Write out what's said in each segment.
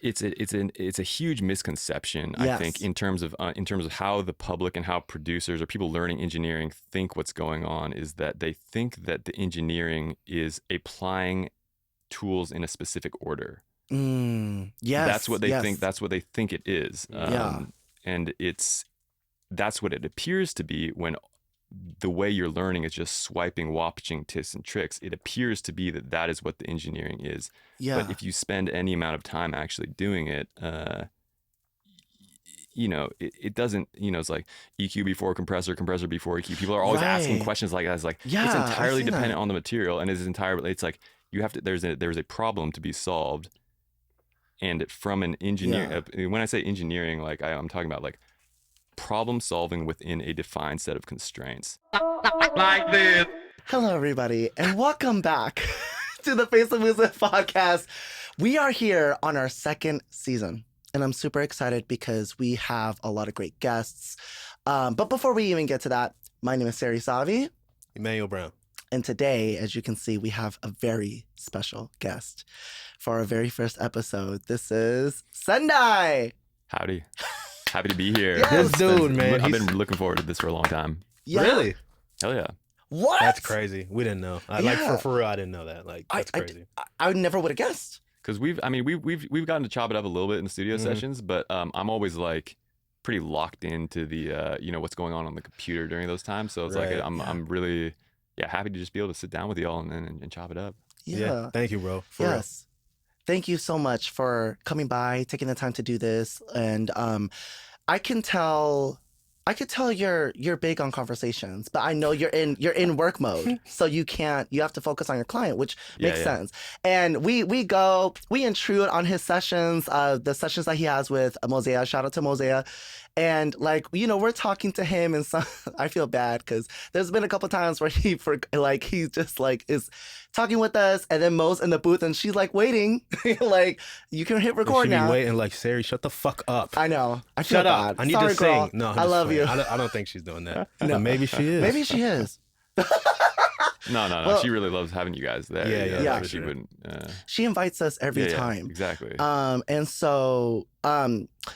it's a huge misconception, I Yes. think, in terms of how the public and how producers or people learning engineering think what's going on, is that they think that the engineering is applying tools in a specific order. Yes. That's what they yes. think. That's what they think it is. Yeah. And that's what it appears to be when the way you're learning is just swiping, watching tips and tricks. It appears to be that is what the engineering is. Yeah. But if you spend any amount of time actually doing it, it doesn't, it's like EQ before compressor, compressor before EQ. People are always asking questions like that. It's like, Yeah, it's entirely I've seen dependent that. on the material, and it's like you have to, there's a problem to be solved. And from an engineer, when I say engineering, like I'm talking about like problem solving within a defined set of constraints. Like this. Hello, everybody, and welcome back to the Face of Music podcast. We are here on our second season, and I'm super excited because we have a lot of great guests. But before we even get to that, my name is Sarey Savy. Emanuel Brown. And today, as you can see, we have a very special guest for our very first episode. This is Sendai. Howdy. Happy to be here. Yes. This dude, man. I've been looking forward to this for a long time. Yeah. Really? Hell yeah. What? That's crazy. We didn't know. Like for real, I didn't know that. Like that's crazy. I never would have guessed. Because we've gotten to chop it up a little bit in the studio sessions, but I'm always like pretty locked into the what's going on the computer during those times. So it's like I'm really happy to just be able to sit down with y'all and chop it up. Yeah. Thank you, bro. For Yes. real. Thank you so much for coming by, taking the time to do this. And I could tell you're big on conversations, but I know you're in work mode. So you have to focus on your client, which makes sense. And we intrude on his sessions, the sessions that he has with Mosea. Shout out to Mosea. And we're talking to him, and I feel bad because there's been a couple times where he just is talking with us, and then Mo's in the booth, and she's like waiting, like you can hit record she now. Be waiting like, Sarey, shut the fuck up. I know. I feel Shut bad. up. I need Sorry, to sing. girl. No, I love you. I don't think she's doing that. No. But maybe she is. Maybe she is. No. Well, she really loves having you guys there. Yeah, So for she sure. wouldn't. She invites us every time. Exactly. And so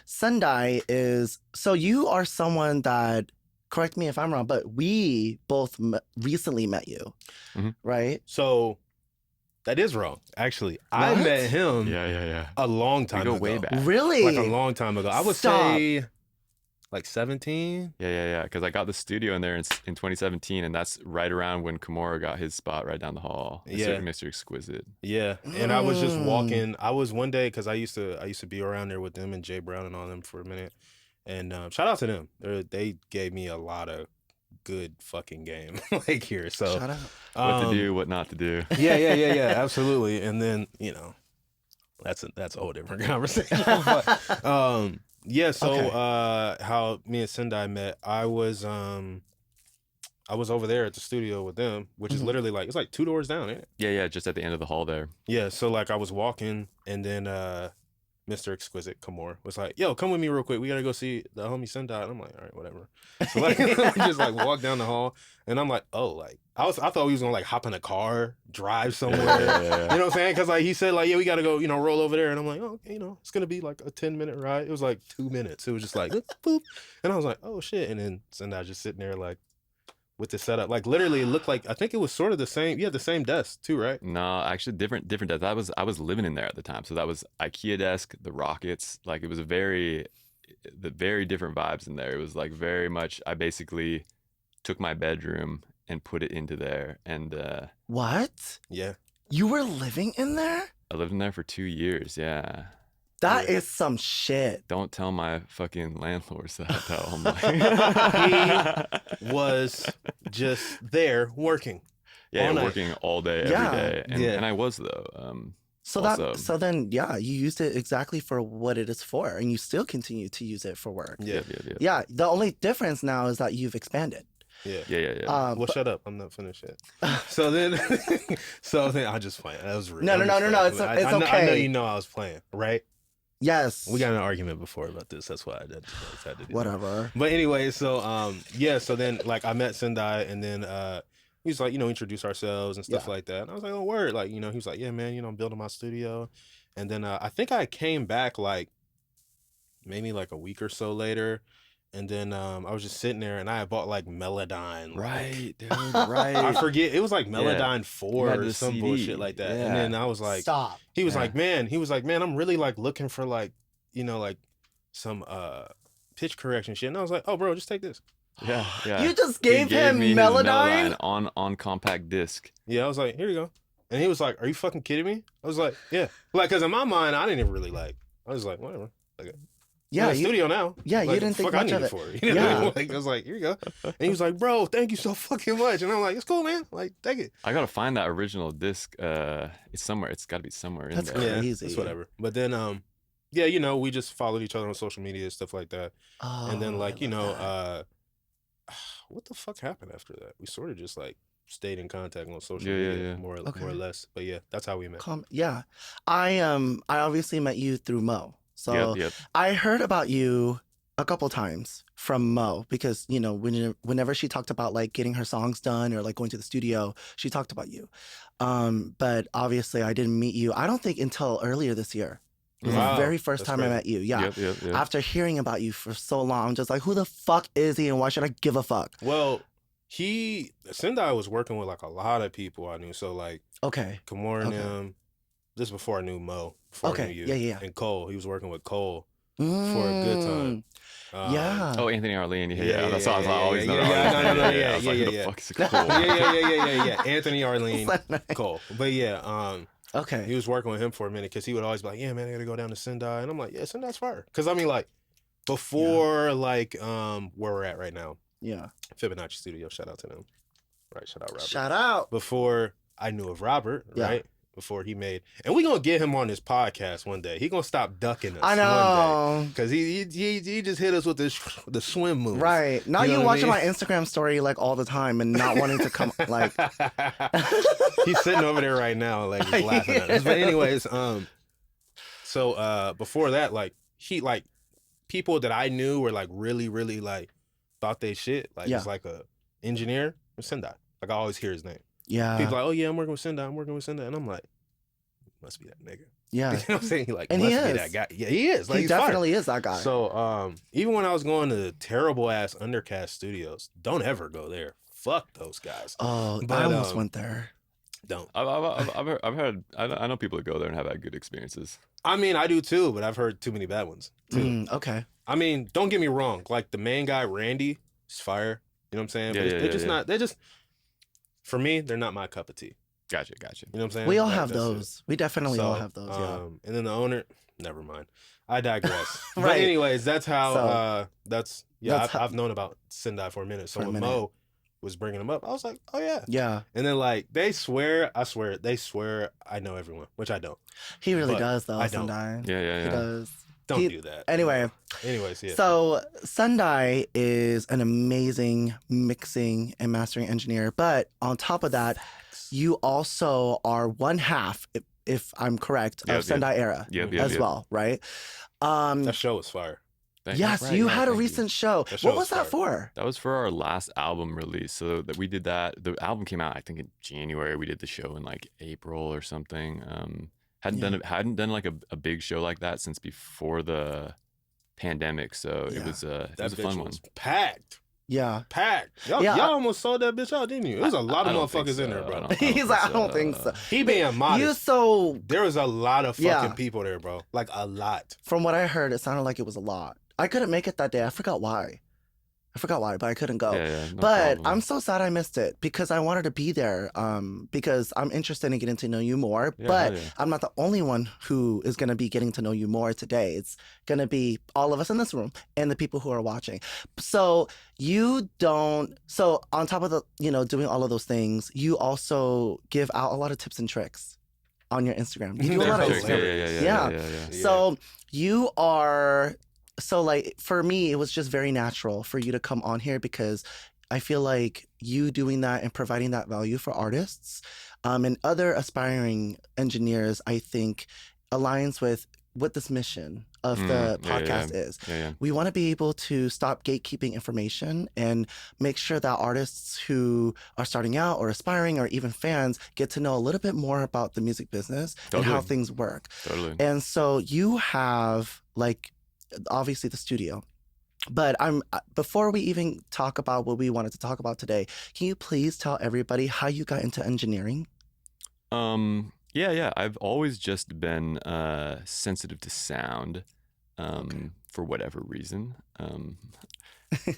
Sendai is, so you are someone that, correct me if I'm wrong, but we both recently met you, right? So that is wrong. Actually, I What? met him Yeah. a long time We go ago. way back. Really? Like a long time ago. I would Stop. say like 17. Yeah. Because I got the studio in there in 2017, and that's right around when Kimura got his spot right down the hall. Mr. Exquisite. Yeah, and I was just walking. I was one day because I used to be around there with them and Jay Brown and all them for a minute. And shout out to them. They gave me a lot of good fucking game like here. So Shut up. What to do, what not to do. Yeah, absolutely. And then that's a whole different conversation. But, how me and Sendai met, I was over there at the studio with them, which is literally like, it's like 2 doors down, ain't it? Yeah, just at the end of the hall there. Yeah, so like I was walking, and then Mr. Exquisite Kimura was like, yo, come with me real quick. We got to go see the homie Sendai. And I'm like, all right, whatever. So like, just like walk down the hall, and I'm like, oh, like, I thought we was going to like hop in a car, drive somewhere. Yeah. You know what I'm saying? Because like he said like, yeah, we got to go, roll over there. And I'm like, oh, okay, it's going to be like a 10-minute ride. It was like 2 minutes. It was just like, boop. And I was like, oh shit. And then Sendai just sitting there like, with the setup, like literally it looked like, I think it was sort of the same. You had the same desk too, right? No, actually different desk. I was living in there at the time, so that was IKEA desk, the Rockets. Like it was very different vibes in there. It was like very much. I basically took my bedroom and put it into there, and What? Yeah. You were living in there? I lived in there for 2 years. Yeah. That is some shit. Don't tell my fucking landlords that though. I'm like, He was just there working. yeah, all night. working all day, Yeah. every day, and I was though. So then you used it exactly for what it is for, and you still continue to use it for work. Yeah. Yeah, the only difference now is that you've expanded. Yeah. Um, Well, shut up. I'm not finished yet. So then I just playing. That was rude. No. It's I know okay. you know I was playing, right? Yes. We got in an argument before about this. That's why I just had to do that. Whatever. But anyway, so so then like I met Sendai, and then he was like, introduce ourselves and stuff like that. And I was like, oh, word. Like, he was like, yeah, man, I'm building my studio. And then I think I came back like maybe like a week or so later. And then I was just sitting there and I had bought like Melodyne. Right, dude. I Right. forget. It was like Melodyne You 4 had or the some CD. bullshit like that. And then I was like, Stop. he was Yeah. like, man, I'm really like looking for like, like some pitch correction shit. And I was like, oh, bro, just take this. Yeah. Yeah. You just He gave him me his Melodyne? on compact disc. Yeah, I was like, here you go. And he was like, are you fucking kidding me? I was like, yeah. Like, because in my mind, I didn't even really like, I was like, whatever. Like, Yeah, in the studio now. yeah, Like, you didn't think fuck I much need of it. for it. You know what I mean? Like, I was like, here you go. And he was like, bro, thank you so fucking much. And I'm like, it's cool, man. Like, take it. I gotta find that original disc. It's somewhere. It's got to be somewhere in That's there. Yeah, crazy. it's whatever. But then, yeah, we just followed each other on social media and stuff like that. Oh, And then, I like, love that. what the fuck happened after that? We sort of just like stayed in contact on social Yeah, yeah, media, yeah. more Okay. or less. But yeah, that's how we met. Yeah, I obviously met you through Mo. So Yep. I heard about you a couple times from Mo because whenever she talked about like getting her songs done or like going to the studio, she talked about you. But obviously I didn't meet you. I don't think until earlier this year. It was Wow, the very first that's time I crazy. met you. Yeah. Yep. After hearing about you for so long, I'm just like, who the fuck is he and why should I give a fuck? Well, Sendai was working with like a lot of people I knew. So like Okay. Kamora and Okay. him, this before I knew Mo, before I Okay. knew you. Yeah. And Cole, he was working with Cole for a good time. Yeah. Oh, Anthony Arlene. Yeah, Yeah. That's all. I yeah, always yeah, know. yeah, no, I was like, who the yeah. fuck is Cole? yeah. Anthony Arlene, Sendai. Cole. But yeah, he Okay. was working with him for a minute because he would always be like, yeah, man, I gotta go down to Sendai. And I'm like, yeah, Sendai's fire. Because I mean, like, before like where we're at right now, Yeah. Fibonacci Studio, shout out to them. Right, shout out Robert. Shout out. Before I knew of Robert, Yeah. right? Before he made, and we gonna get him on this podcast one day. He gonna stop ducking us. I know. Because he just hit us with the swim move. Right. Now You know you what I watching mean? my Instagram story like all the time and not wanting to come like He's sitting over there right now, like just laughing at us. But anyways, so before that, like people that I knew were like really, really like thought they shit. Like Yeah. it's like a engineer with Sendai. Like I always hear his name. Yeah. People like, oh yeah, I'm working with Sendai. And I'm like, must be that nigga. Yeah. You know what I'm saying? He like And must he be is. that guy. Yeah, he is. Like He he's fire. definitely is that guy. So even when I was going to terrible ass Undercast Studios, don't ever go there. Fuck those guys. Oh, I But, almost went there. Don't. I've heard. I know people that go there and have had good experiences. I mean, I do too, but I've heard too many bad ones too. Okay. I mean, don't get me wrong. Like the main guy, Randy, is fire. You know what I'm saying? Yeah, But yeah, they're yeah, just yeah. not. They're just for me. They're not my cup of tea. Gotcha. You know what I'm saying? We all Like, have that's it. those. We definitely all So, have those. Yeah. And then the owner. Never mind. I digress. But Right. anyways, that's how. So, That's I've known about Sendai for a minute. So For a when minute. Mo was bringing him up, I was like, oh yeah. Yeah. And then like they swear I know everyone, which I don't. He really But does though, I don't. Sendai. Yeah. He does. Don't He- do that. Anyway. Anyways, yeah. So Sendai is an amazing mixing and mastering engineer, but on top of that, you also are one half, if I'm correct, of Yep, Sendai Era Yep. as well, right? That show was fire. Yes, Right, you yeah, had a thank you. recent show. That show What was was that fire. for? That was for our last album release. So that we did that. The album came out, I think, in January. We did the show in like April or something. Hadn't done like a big show like that since before the pandemic. So Yeah. it was a That fun bitch one. was packed. Yeah. Y'all, Yeah, y'all almost sold that bitch out, didn't you? There was a lot I of don't think motherfuckers in so. there, bro. He's like, I don't think so. He being modest. You so, There was a lot of fucking Yeah. people there, bro. Like a lot. from what I heard, it sounded like it was a lot. I couldn't make it that day. I forgot why, but I couldn't go. Yeah, no But problem. I'm so sad I missed it because I wanted to be there because I'm interested in getting to know you more. Yeah, but hell yeah. I'm not the only one who is going to be getting to know you more today. It's going to be all of us in this room and the people who are watching. So so on top of the, doing all of those things, you also give out a lot of tips and tricks on your Instagram. You do a lot of They're Instagram. Yeah. So you are, so like for me, it was just very natural for you to come on here because I feel like you doing that and providing that value for artists and other aspiring engineers, I think aligns with what this mission of the podcast is. Yeah. We want to be able to stop gatekeeping information and make sure that artists who are starting out or aspiring or even fans get to know a little bit more about the music business and how things work. Totally. And so you have, like, obviously the studio. But before we even talk about what we wanted to talk about today, can you please tell everybody how you got into engineering? Yeah. I've always just been sensitive to sound, for whatever reason.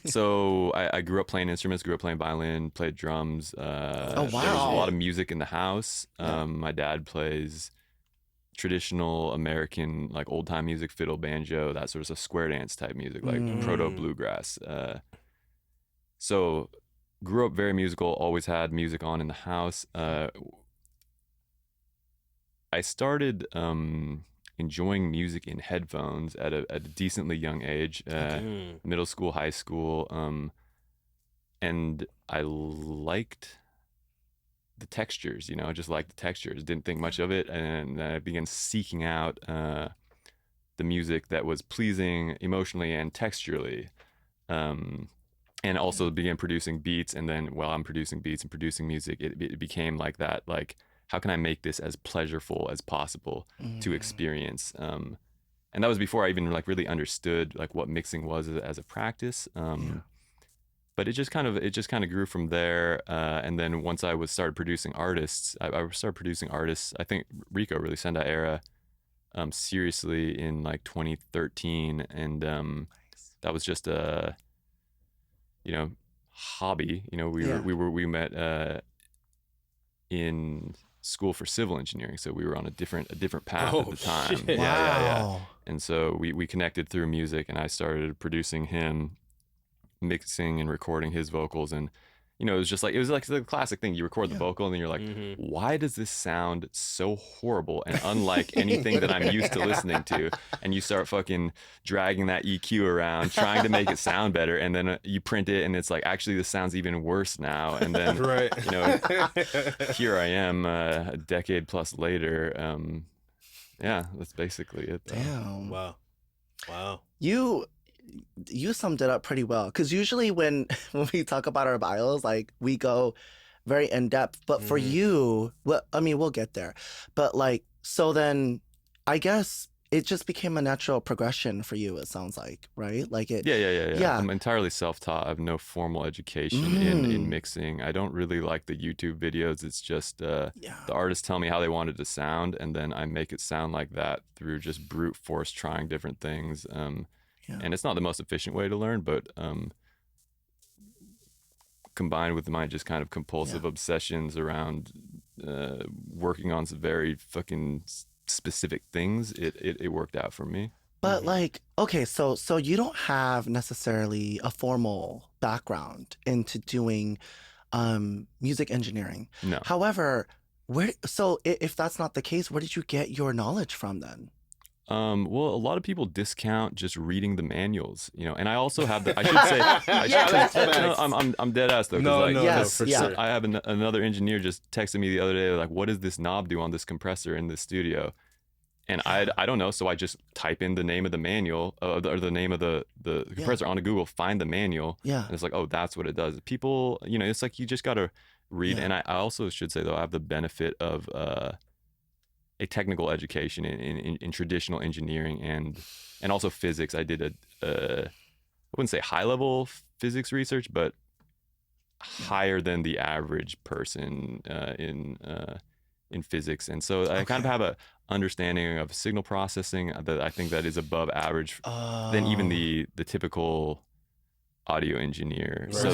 So I grew up playing instruments, grew up playing violin, played drums. Oh, There was a wow. lot of music in the house. My dad plays traditional American, like old time music, fiddle, banjo, that sort of stuff, square dance type music, like proto bluegrass. So grew up very musical, always had music on in the house. I started enjoying music in headphones at a decently young age, middle school, high school, and I liked the textures, I just liked the textures, didn't think much of it, and I began seeking out the music that was pleasing emotionally and texturally, and also began producing beats. And then while I'm producing beats and producing music, it became like that, like, how can I make this as pleasurable as possible to experience? And that was before I even like really understood like what mixing was as a practice. But it just kind of grew from there. And then once I started producing artists, I started producing artists. I think Rico really Sendai era, seriously in like 2013, and that was just a hobby. We met in school for civil engineering, so we were on a different path at the time. Shit. Wow. And so we connected through music, and I started producing him, mixing and recording his vocals. And it was like the classic thing, you record the vocal and then you're like, why does this sound so horrible and unlike anything that I'm used to listening to? And you start fucking dragging that EQ around, trying to make it sound better, and then you print it and it's like, actually this sounds even worse now. And then here I am a decade plus later. That's basically it though. Damn. Wow. You summed it up pretty well, because usually when we talk about our bios, like, we go very in depth, but for you, well, I mean, we'll get there, but like, so then I guess it just became a natural progression for you, it sounds like, right? Like it. Yeah. I'm entirely self-taught. I have no formal education in mixing. I don't really like the YouTube videos. It's just the artists tell me how they want it to sound, and then I make it sound like that through just brute force trying different things. And it's not the most efficient way to learn, but combined with my just kind of compulsive obsessions around working on some very fucking specific things, it worked out for me. But like, okay, so you don't have necessarily a formal background into doing music engineering. No. However, if that's not the case, where did you get your knowledge from then? Well, a lot of people discount just reading the manuals, and I also have I should say, I'm dead ass though. Sure. I have another engineer just texted me the other day, like, what does this knob do on this compressor in this studio? And I don't know, so I just type in the name of the manual or the name of the compressor onto Google, find the manual, and it's like, oh, that's what it does. People, it's like, you just gotta read. And I also should say though, I have the benefit of a technical education in traditional engineering and also physics. I did I wouldn't say high level physics research, but higher than the average person in physics. And so I kind of have a understanding of signal processing that I think that is above average than even the typical audio engineer. Right. So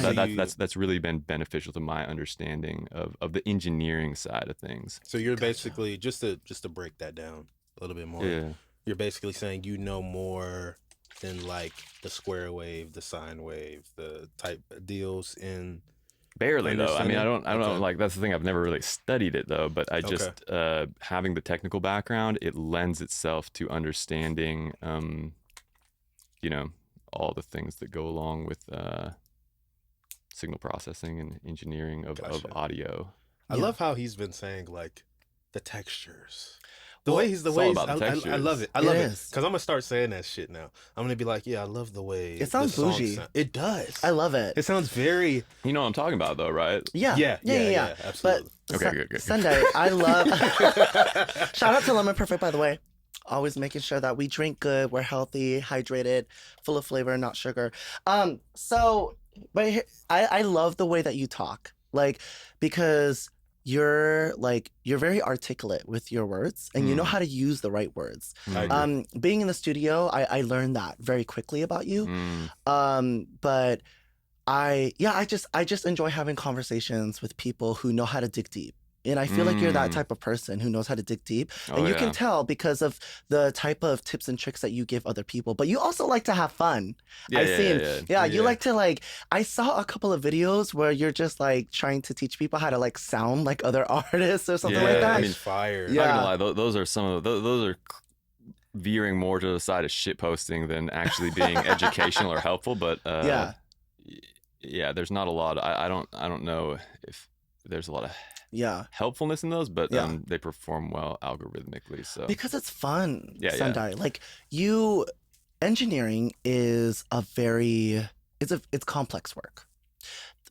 that's really been beneficial to my understanding of the engineering side of things. So you're basically, just to break that down a little bit more, you're basically saying you know more than like the square wave, the sine wave, the type deals in. Barely though. I mean, I don't know. Like, that's the thing. I've never really studied it though, but I just having the technical background, it lends itself to understanding, all the things that go along with signal processing and engineering of audio. I love how he's been saying like the textures. The way it's all about the I textures. love it. I love it. is. Because I'm going to start saying that shit now. I'm going to be like, yeah, I love the way It sounds the song bougie. It does. I love it. It sounds very... You know what I'm talking about, though, right? Yeah, absolutely. But Okay, good. Sendai, I love. Shout out to Lemon Perfect, by the way. Always making sure that we drink good, we're healthy, hydrated, full of flavor, not sugar. I love the way that you talk, like, because you're very articulate with your words, and you know how to use the right words. I agree. Being in the studio, I learned that very quickly about you. But I just enjoy having conversations with people who know how to dig deep. And I feel like you're that type of person who knows how to dig deep. And you can tell because of the type of tips and tricks that you give other people. But you also like to have fun. You like to I saw a couple of videos where you're just like trying to teach people how to like sound like other artists or something like that. I mean, fire. Not gonna lie, those are some of those are veering more to the side of shit posting than actually being educational or helpful. But there's not a lot. I don't know if there's a lot of helpfulness in those, but they perform well algorithmically. So because it's fun, Sendai. Yeah. Like engineering is it's complex work.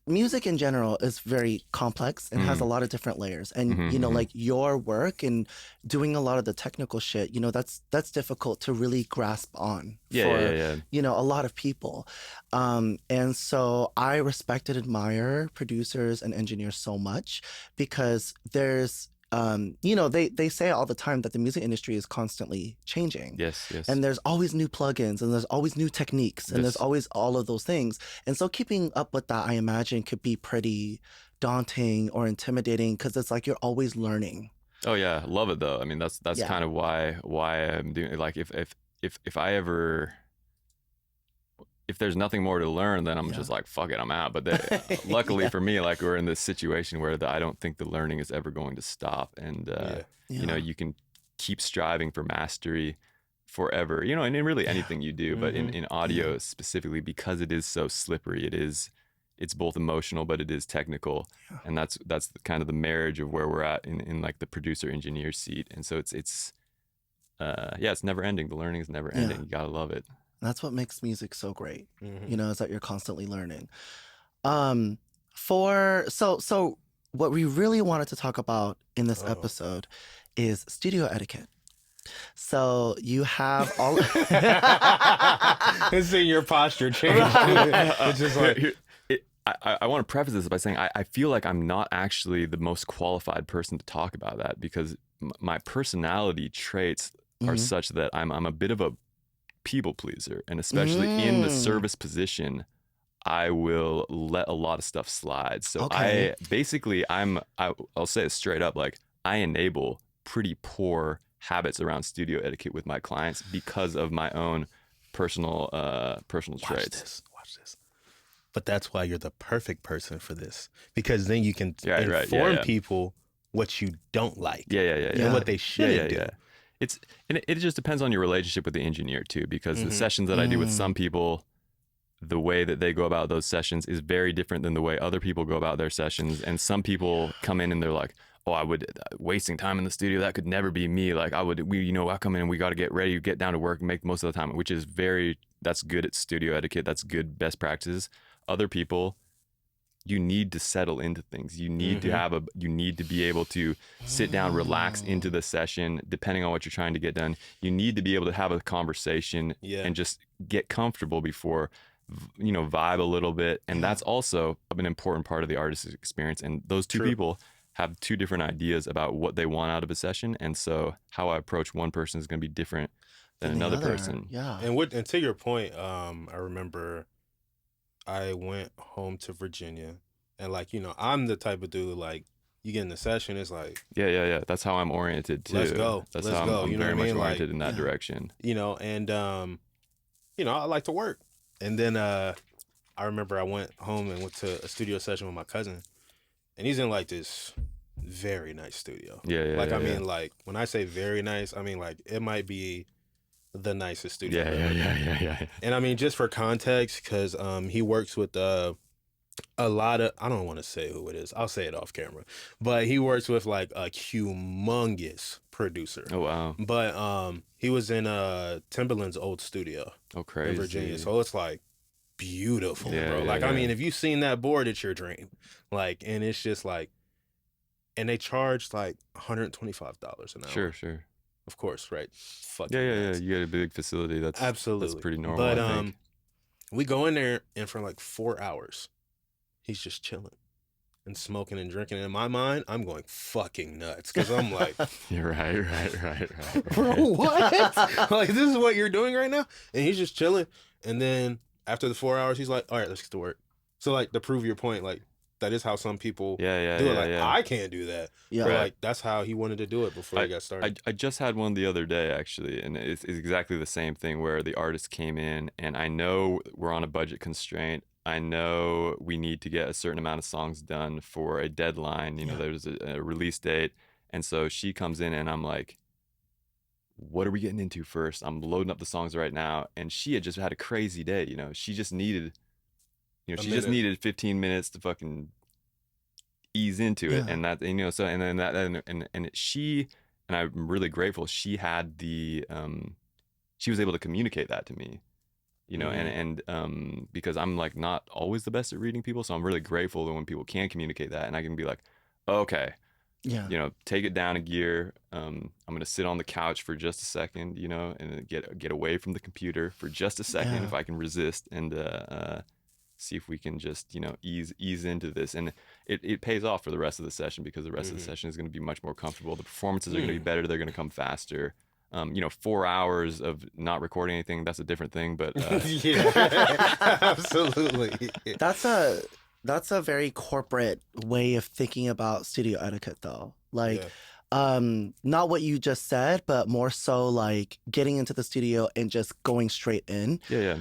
Music in general is very complex and has a lot of different layers. And like your work and doing a lot of the technical shit, that's difficult to really grasp on for a lot of people. And so I respect and admire producers and engineers so much because there's they say all the time that the music industry is constantly changing. Yes. And there's always new plugins and there's always new techniques and there's always all of those things. And so keeping up with that, I imagine, could be pretty daunting or intimidating because it's like you're always learning. Oh yeah, love it though. I mean, that's kind of why I'm doing it. Like if I ever, if there's nothing more to learn, then I'm just like, fuck it, I'm out. But luckily for me, like we're in this situation where I don't think the learning is ever going to stop. And, you can keep striving for mastery forever, and in really anything you do, but in audio specifically, because it is so slippery, it's both emotional, but it is technical. And that's kind of the marriage of where we're at in like the producer engineer seat. And so it's never ending. The learning is never ending. You gotta love it. That's what makes music so great, is that you're constantly learning. So what we really wanted to talk about in this episode is studio etiquette. So you have all... It's in your posture change. It's just like... I want to preface this by saying I feel like I'm not actually the most qualified person to talk about that because my personality traits are such that I'm a bit of a people pleaser, and especially in the service position, I will let a lot of stuff slide. So I'll say it straight up, like I enable pretty poor habits around studio etiquette with my clients because of my own personal traits. Watch this. But that's why you're the perfect person for this, because then you can inform people what you don't like, and what they shouldn't do. It just depends on your relationship with the engineer too, because the sessions that I do with some people, the way that they go about those sessions is very different than the way other people go about their sessions. And some people come in and they're like, "Oh, I would wasting time in the studio. That could never be me. Like I come in and we got to get ready, get down to work, and make the most of the time," which is that's good at studio etiquette. That's good best practices. Other people, you need to settle into things. You need you need to be able to sit down, relax into the session, depending on what you're trying to get done. You need to be able to have a conversation and just get comfortable before, vibe a little bit. And that's also an important part of the artist's experience. And those two people have two different ideas about what they want out of a session. And so how I approach one person is going to be different than another person. Yeah. And to your point, I remember I went home to Virginia, and I'm the type of dude, like, you get in the session, it's like... Yeah. That's how I'm oriented, too. Let's go. That's how I'm very much oriented in that direction. And, I like to work. And then I remember I went home and went to a studio session with my cousin, and he's in, like, this very nice studio. I mean, like, when I say very nice, I mean, like, it might be the nicest studio. Yeah. And I mean, just for context, because he works with a lot of, I don't want to say who it is. I'll say it off camera. But he works with like a humongous producer. Oh wow. But he was in Timberland's old studio Oh in crazy. Virginia. So it's like beautiful, Yeah, bro. yeah, Like I yeah. mean, if you've seen that board, it's your dream. Like, and it's just like, and they charge like $125 an hour. Sure. Of course, right? Fucking Yeah. nuts. You get a big facility. That's Absolutely. That's pretty normal. But I think. we go in there and for like 4 hours, he's just chilling and smoking and drinking. And in my mind, I'm going fucking nuts because I'm like, You're right. bro, what? Like this is what you're doing right now? And he's just chilling. And then after the 4 hours, he's like, all right, let's get to work. So like to prove your point, like that is how some people do it. Like I can't do that. Yeah. But Right. like that's how he wanted to do it before he got started. I just had one the other day actually, and it's exactly the same thing where the artist came in, and I know we're on a budget constraint. I know we need to get a certain amount of songs done for a deadline. You know, there's a release date, and so she comes in, and I'm like, "What are we getting into first?" I'm loading up the songs right now, and she had just had a crazy day. You know, she just needed, A she just minute. needed 15 minutes to fucking ease into it, Yeah. and that, you know, so and then that and she, and I'm really grateful she had the she was able to communicate that to me, you know, and because I'm like not always the best at reading people, so I'm really grateful that when people can communicate that, and I can be like, okay, Yeah. you know, take it down a gear. I'm gonna sit on the couch for just a second, you know, and get away from the computer for just a second Yeah. if I can resist, and see if we can just, you know, ease into this, and it pays off for the rest of the session, because the rest of the session is going to be much more comfortable. The performances are going to be better. They're going to come faster. You know, 4 hours of not recording anything, that's a different thing, but yeah, absolutely. That's a very corporate way of thinking about studio etiquette though. Like not what you just said, but more so like getting into the studio and just going straight in. yeah.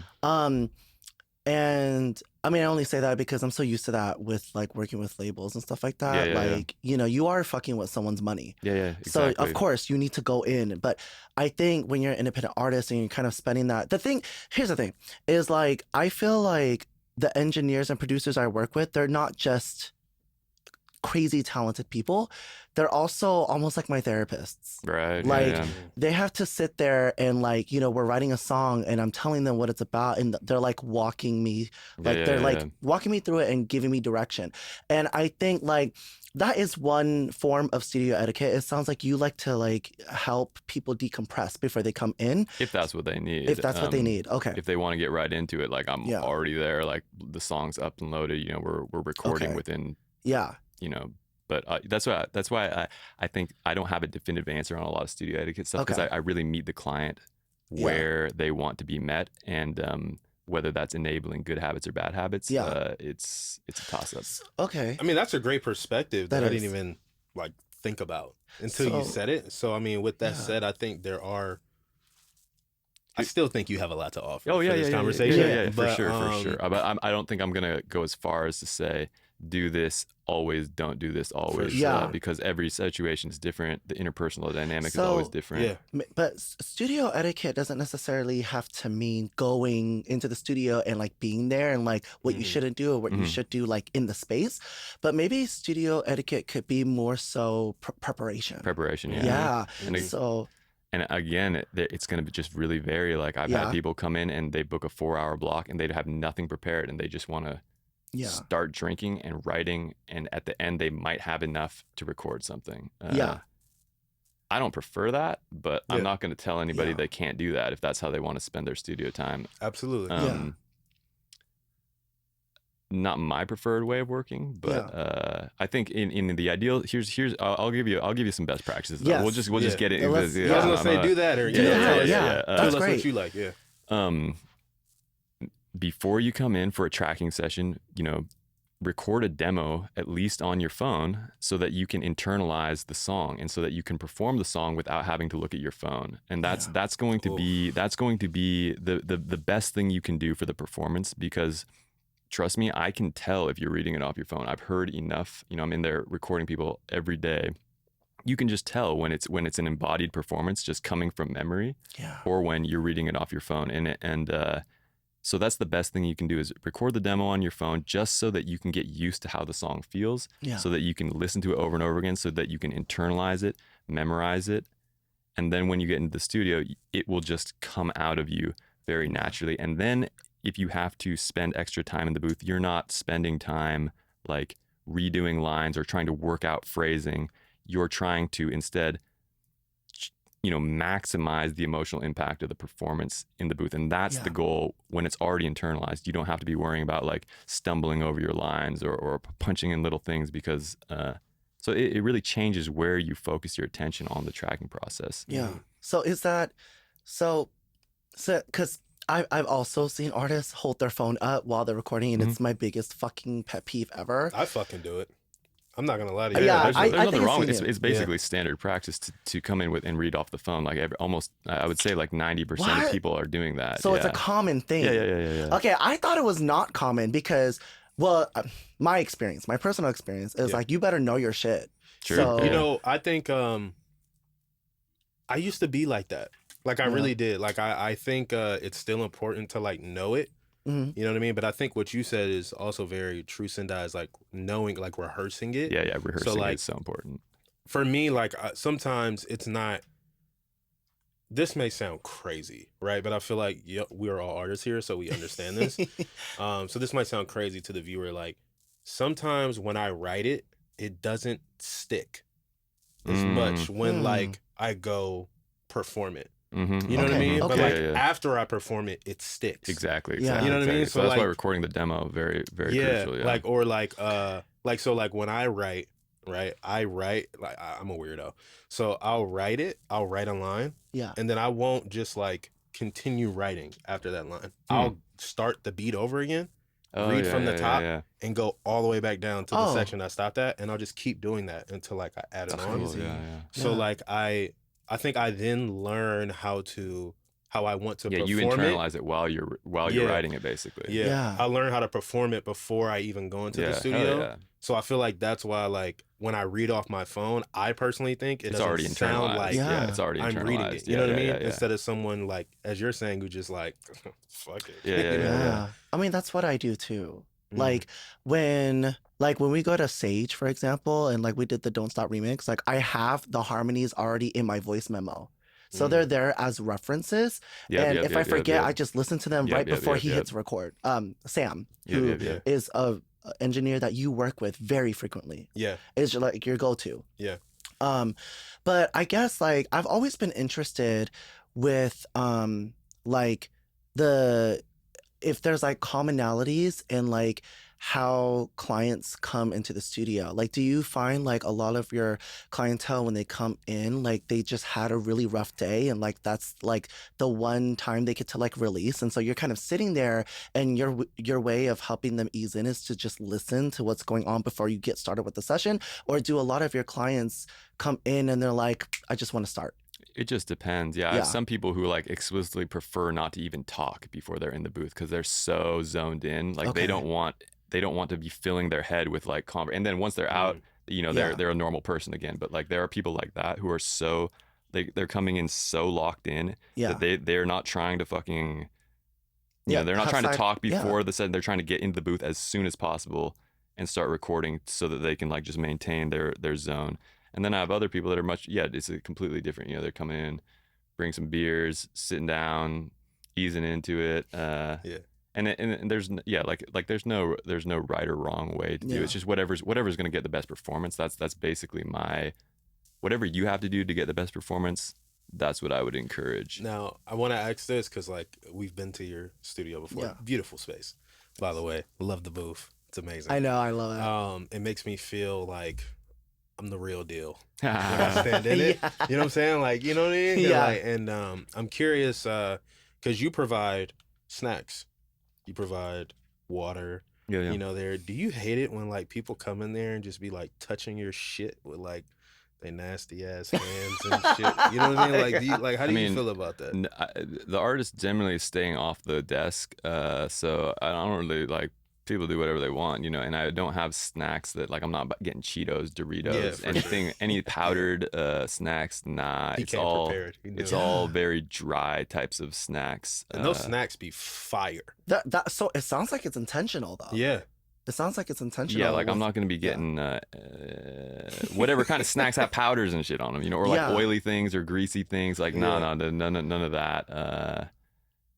And I mean, I only say that because I'm so used to that with like working with labels and stuff like that. Yeah. Like, you know, you are fucking with someone's money. Yeah, So exactly. of course you need to go in. But I think when you're an independent artist and you're kind of spending that, here's the thing, is like I feel like the engineers and producers I work with, they're not just crazy talented people. They're also almost like my therapists. Right. Like yeah. they have to sit there and like, you know, we're writing a song and I'm telling them what it's about, and they're like walking me, like they're like walking me through it and giving me direction. And I think like that is one form of studio etiquette. It sounds like you like to like help people decompress before they come in. If that's what they need. If that's what they need. Okay. If they want to get right into it, like I'm already there, like the song's up and loaded, you know, we're recording within, you know, but that's why I think I don't have a definitive answer on a lot of studio etiquette stuff, because I really meet the client where they want to be met, and whether that's enabling good habits or bad habits, it's a toss up. Okay. I mean, that's a great perspective that I is. didn't even like think about until you said it. So I mean, with that said, I think I still think you have a lot to offer. Oh yeah, for this yeah, conversation. yeah, But, for sure. But I don't think I'm gonna go as far as to say do this always, don't do this always. Because every situation is different. The interpersonal dynamic is always different. Yeah. But studio etiquette doesn't necessarily have to mean going into the studio and like being there and like what you shouldn't do or what you should do like in the space. But maybe studio etiquette could be more so preparation. Preparation, Yeah. And and again, it's going to just really vary. Like I've had people come in and they book a 4-hour block and they have nothing prepared and they just want to start drinking and writing, and at the end they might have enough to record something. I don't prefer that, but I'm not going to tell anybody they can't do that if that's how they want to spend their studio time. Absolutely. Not my preferred way of working, but I think in the ideal, here's I'll give you some best practices. Yes. We'll just get it. I was gonna say do that or that's great. What you like. Before you come in for a tracking session, you know, record a demo at least on your phone so that you can internalize the song and so that you can perform the song without having to look at your phone. And that's going to be the best thing you can do for the performance, because trust me, I can tell if you're reading it off your phone. I've heard enough, you know, I'm in there recording people every day. You can just tell when it's an embodied performance just coming from memory, or when you're reading it off your phone. And So that's the best thing you can do is record the demo on your phone just so that you can get used to how the song feels, Yeah. so that you can listen to it over and over again, so that you can internalize it, memorize it. And then when you get into the studio, it will just come out of you very naturally. And then if you have to spend extra time in the booth, you're not spending time like redoing lines or trying to work out phrasing. You're trying to instead maximize the emotional impact of the performance in the booth. And that's the goal when it's already internalized. You don't have to be worrying about like stumbling over your lines or punching in little things because so it really changes where you focus your attention on the tracking process. Yeah. So is that so because I've also seen artists hold their phone up while they're recording, and it's my biggest fucking pet peeve ever. I fucking do it. I'm not gonna lie to you. Yeah, there's nothing wrong. it's It's basically standard practice to come in with and read off the phone. Like almost, I would say like 90% of people are doing that. So it's a common thing. Yeah. Okay, I thought it was not common because, well, my personal experience is like you better know your shit. Sure. So, I think I used to be like that. Like I really did. Like I think it's still important to like know it. You know what I mean? But I think what you said is also very true, Sendai, is like knowing, like rehearsing it. Yeah, rehearsing like, is so important. For me, like sometimes it's not, this may sound crazy, right? But I feel like we are all artists here, so we understand this. So this might sound crazy to the viewer. Like sometimes when I write it, it doesn't stick as much when like I go perform it. You know what I mean? But like after I perform it, it sticks. Exactly. Yeah. You know what I mean? So that's why recording the demo very, very crucial. Yeah. Like when I write, right? I write like I'm a weirdo. So I'll write a line. Yeah. And then I won't just like continue writing after that line. I'll start the beat over again, read from the top, and go all the way back down to the section I stopped at, and I'll just keep doing that until like I add it on. Cool. Yeah. So like I think I then learn how I want to perform it. You internalize it while you're writing it, basically. Yeah. I learn how to perform it before I even go into the studio. So I feel like that's why, like, when I read off my phone, I personally think it's already sound like it's already I'm internalized. reading it. You know what I mean? Instead of someone like, as you're saying, who just like, fuck it. Yeah. I mean, that's what I do too. Like when we go to Sage, for example, and like we did the Don't Stop remix, like I have the harmonies already in my voice memo. So they're there as references. And if I forget, I just listen to them right before he hits record. Sam, who is a engineer that you work with very frequently. Yeah. Is like your go-to. Yeah. But I guess like I've always been interested with like if there's like commonalities in like how clients come into the studio. Like, do you find like a lot of your clientele when they come in, like they just had a really rough day and like that's like the one time they get to like release, and so you're kind of sitting there and your way of helping them ease in is to just listen to what's going on before you get started with the session? Or do a lot of your clients come in and they're like, I just want to start? It just depends. I have some people who like explicitly prefer not to even talk before they're in the booth because they're so zoned in. Like they don't want to be filling their head with like and then once they're out, they're a normal person again. But like there are people like that who are so they're coming in so locked in that they're not trying to fucking they're not trying to talk before the set. They're trying to get into the booth as soon as possible and start recording so that they can like just maintain their zone. And then I have other people that are it's a completely different. They're coming in, bring some beers, sitting down, easing into it. And there's there's no right or wrong way to do it. It's just whatever's going to get the best performance. That's basically whatever you have to do to get the best performance. That's what I would encourage. Now I want to ask this because like we've been to your studio before. Yeah. Beautiful space, by the way. Love the booth. It's amazing. I know. I love it. It makes me feel like I'm the real deal when I stand in it. You know what I'm saying? Like, you know what I mean? Yeah. Like, and I'm curious because you provide snacks, you provide water. Yeah. You know, do you hate it when like people come in there and just be like touching your shit with like they nasty ass hands and shit? You know what I mean? Like, how do you feel about that? The artist generally is staying off the desk, so I don't really like people do whatever they want, you know, and I don't have snacks that like I'm not getting Cheetos, Doritos, anything, any powdered snacks. Nah, He it's came all prepared. He knew. it's all very dry types of snacks. And those snacks be fire. So it sounds like it's intentional though. Yeah. It sounds like it's intentional. Yeah, like I'm not gonna be getting whatever kind of snacks have powders and shit on them, you know, or like oily things or greasy things. Like none of that.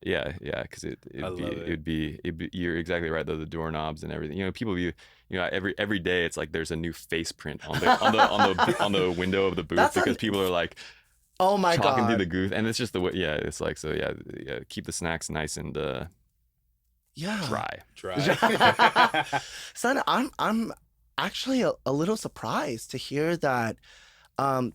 Yeah, because it'd be you're exactly right though, the doorknobs and everything. You know, people view, you know, every day it's like there's a new face print on the window of the booth because people are like, oh my god, talking through the booth, and it's just the way. Yeah, it's like so. Yeah, keep the snacks nice and dry. Son, I'm actually a little surprised to hear that. I'm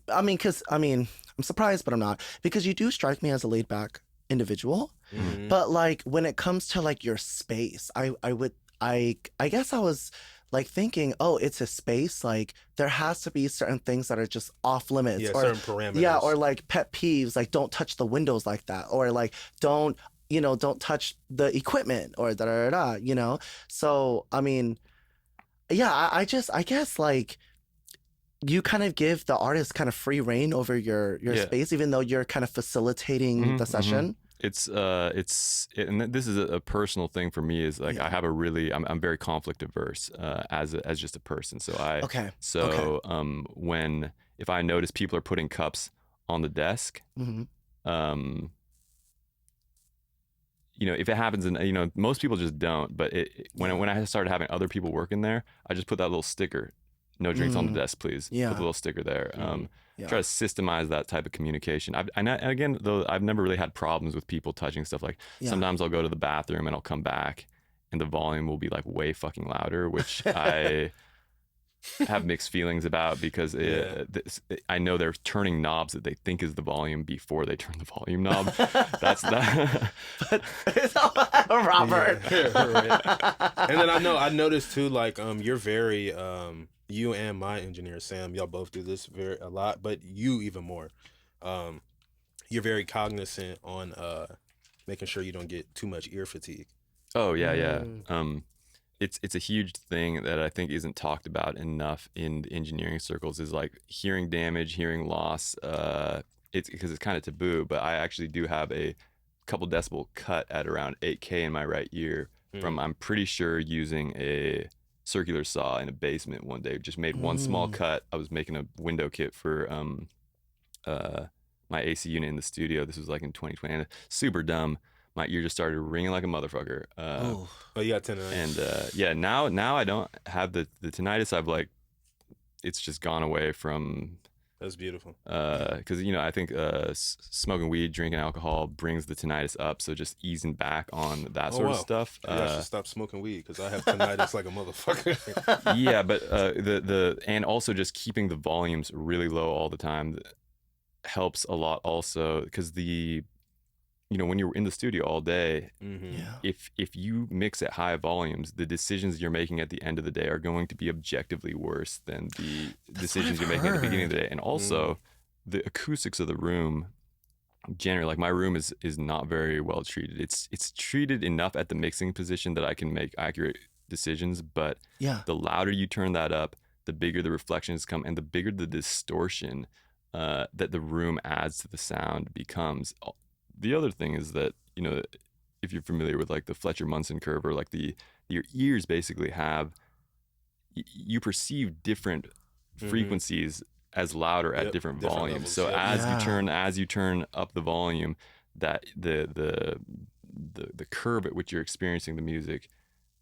surprised, but I'm not, because you do strike me as a laid back individual. Mm-hmm. But like when it comes to like your space, I guess I was like thinking, oh, it's a space, like there has to be certain things that are just off limits, yeah, or certain parameters. Yeah, or like pet peeves, like don't touch the windows like that, or like don't touch the equipment, or da da da, you know. So I mean, yeah, I guess like you kind of give the artist kind of free reign over your space, even though you're kind of facilitating the session. It's and this is a personal thing for me, is like I have I'm very conflict averse as just a person. So if I notice people are putting cups on the desk, you know, if it happens, and you know, most people just don't. But when I started having other people working there, I just put that little sticker. No drinks on the desk, please. Yeah. Put the little sticker there. Try to systemize that type of communication. And again, though, I've never really had problems with people touching stuff. Like sometimes I'll go to the bathroom and I'll come back and the volume will be like way fucking louder, which I have mixed feelings about, because I know they're turning knobs that they think is the volume before they turn the volume knob. That's that. Robert. And then I noticed too, like you're very you and my engineer Sam, y'all both do this a lot, but you even more. You're very cognizant on making sure you don't get too much ear fatigue. Oh yeah. It's a huge thing that I think isn't talked about enough in the engineering circles, is like hearing damage, hearing loss. It's because it's kind of taboo, but I actually do have a couple decibel cut at around 8K in my right ear from, I'm pretty sure, using a circular saw in a basement one day. Just made one small cut. I was making a window kit for my AC unit in the studio. This was like in 2020. And super dumb. My ear just started ringing like a motherfucker. Oh, you got tinnitus. And now I don't have the tinnitus. I've like, it's just gone away from. That's beautiful. Because you know, I think smoking weed, drinking alcohol brings the tinnitus up. So just easing back on that sort of stuff. I should stop smoking weed because I have tinnitus like a motherfucker. Yeah, but and also just keeping the volumes really low all the time helps a lot. Also, because you know, when you're in the studio all day, if you mix at high volumes, the decisions you're making at the end of the day are going to be objectively worse than the decisions you're making at the beginning of the day. And also, the acoustics of the room, generally, like my room is not very well treated. It's treated enough at the mixing position that I can make accurate decisions, but the louder you turn that up, the bigger the reflections come, and the bigger the distortion that the room adds to the sound becomes. The other thing is that, you know, if you're familiar with like the Fletcher-Munson curve, or like your ears basically have, you perceive different frequencies as louder at different volumes. So as you turn up the volume, that the curve at which you're experiencing the music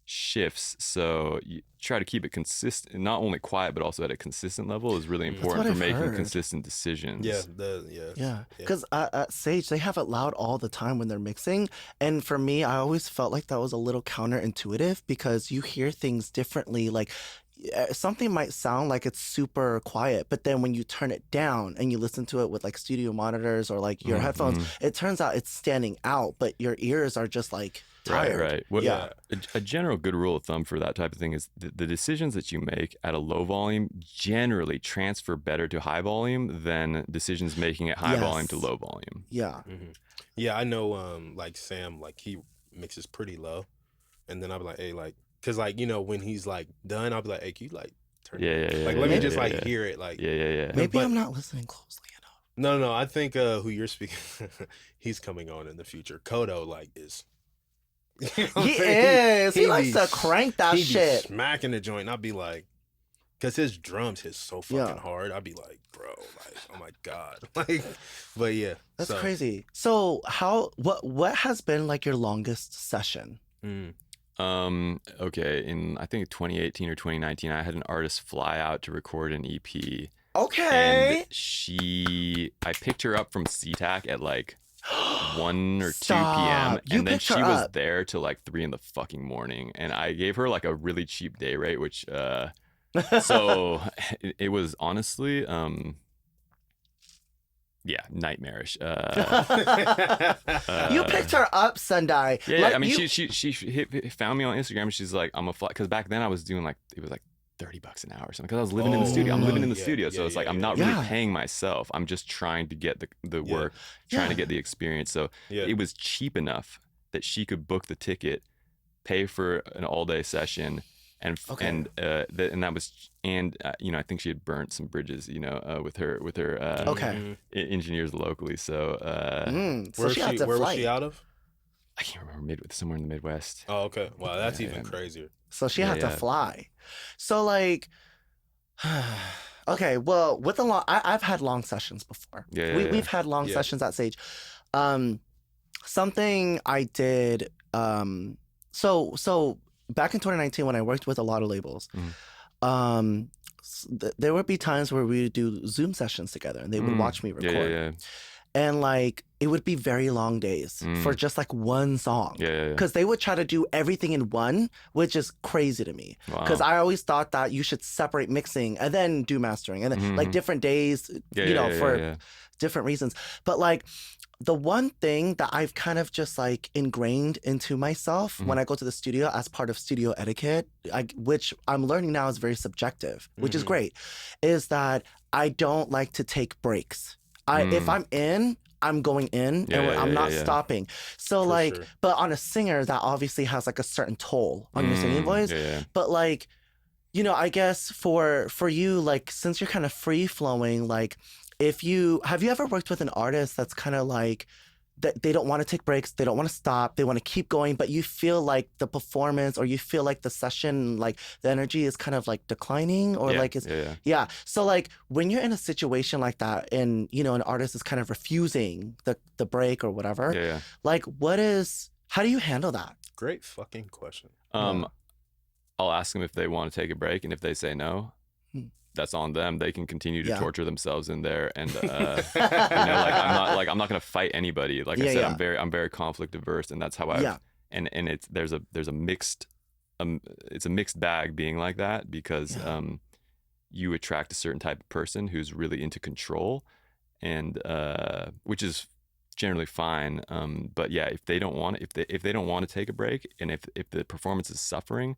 shifts. So you try to keep it consistent, not only quiet but also at a consistent level, is really important for making consistent decisions. Because at Sage, they have it loud all the time when they're mixing, and for me, I always felt like that was a little counterintuitive, because you hear things differently. Like something might sound like it's super quiet, but then when you turn it down and you listen to it with like studio monitors or like your headphones, it turns out it's standing out, but your ears are just like tired. Right. Well, a general good rule of thumb for that type of thing is the decisions that you make at a low volume generally transfer better to high volume than decisions making at high volume to low volume. Yeah, I know. Like Sam, like he mixes pretty low, and then I'll be like, hey, like, because like when he's like done, I'll be like, hey, can you like turn Yeah, it? yeah, Like yeah, let me yeah, just yeah, like yeah. hear it. Like Yeah. Maybe but- I'm not listening closely enough. no, I think who you're speaking, he's coming on in the future. Kodo like is. You know what I'm He saying? is. He likes be to crank that he shit. Be smacking the joint. And I'd be like, because his drums hit so fucking Yeah. hard. I'd be like, bro, like, oh my god, like, but yeah, That's so, crazy. So what has been like your longest session? Okay, in I think 2018 or 2019, I had an artist fly out to record an EP, Okay. and I picked her up from SeaTac at like 1 or 2 Stop. p.m. You and then picked she her was up. there till like 3 in the fucking morning, and I gave her like a really cheap day rate, which so it was honestly yeah, nightmarish. You picked her up, Sendai. Yeah, Like, I mean, you- she found me on Instagram. She's like, I'm a fly, because back then I was doing like, it was like $30 an hour or something, because I was living in the studio. I'm living in the studio, so it's like I'm not really Yeah. paying myself. I'm just trying to get the work, trying to get the experience. So it was cheap enough that she could book the ticket, pay for an all day session, and that was I think she had burnt some bridges, with her engineers locally. So so she had to where was flight. she out of? I can't remember, somewhere in the Midwest. Oh, okay. Wow, that's Yeah, even crazier. So she had to fly. So like, okay, well, with the long, I've had long sessions before. We've had long sessions at Sage. Something I did. So back in 2019 when I worked with a lot of labels, there would be times where we would do Zoom sessions together, and they would watch me record. And like it would be very long days for just like one song. Because they would try to do everything in one, which is crazy to me. Because I always thought that you should separate mixing and then do mastering, and then like different days, for different reasons. But like the one thing that I've kind of just like ingrained into myself when I go to the studio as part of studio etiquette, which I'm learning now is very subjective, which is great, is that I don't like to take breaks. If I'm in, I'm going in, and I'm not stopping. So For like, sure. but on a singer, that obviously has like a certain toll on your singing voice. But like, I guess for you, like, since you're kind of free flowing, like, have you ever worked with an artist that's kind of like that they don't want to take breaks, they don't want to stop, they want to keep going, but you feel like the performance or you feel like the session, like the energy is kind of like declining or so like when you're in a situation like that and an artist is kind of refusing the break or whatever, like how do you handle that? Great fucking question. I'll ask them if they want to take a break, and if they say no, that's on them. They can continue to torture themselves in there, and I'm not gonna fight anybody. Like I said, I'm very conflict averse, and that's how and there's a mixed it's a mixed bag being like that, because you attract a certain type of person who's really into control, and which is generally fine. But yeah, if they don't want to take a break, and if the performance is suffering,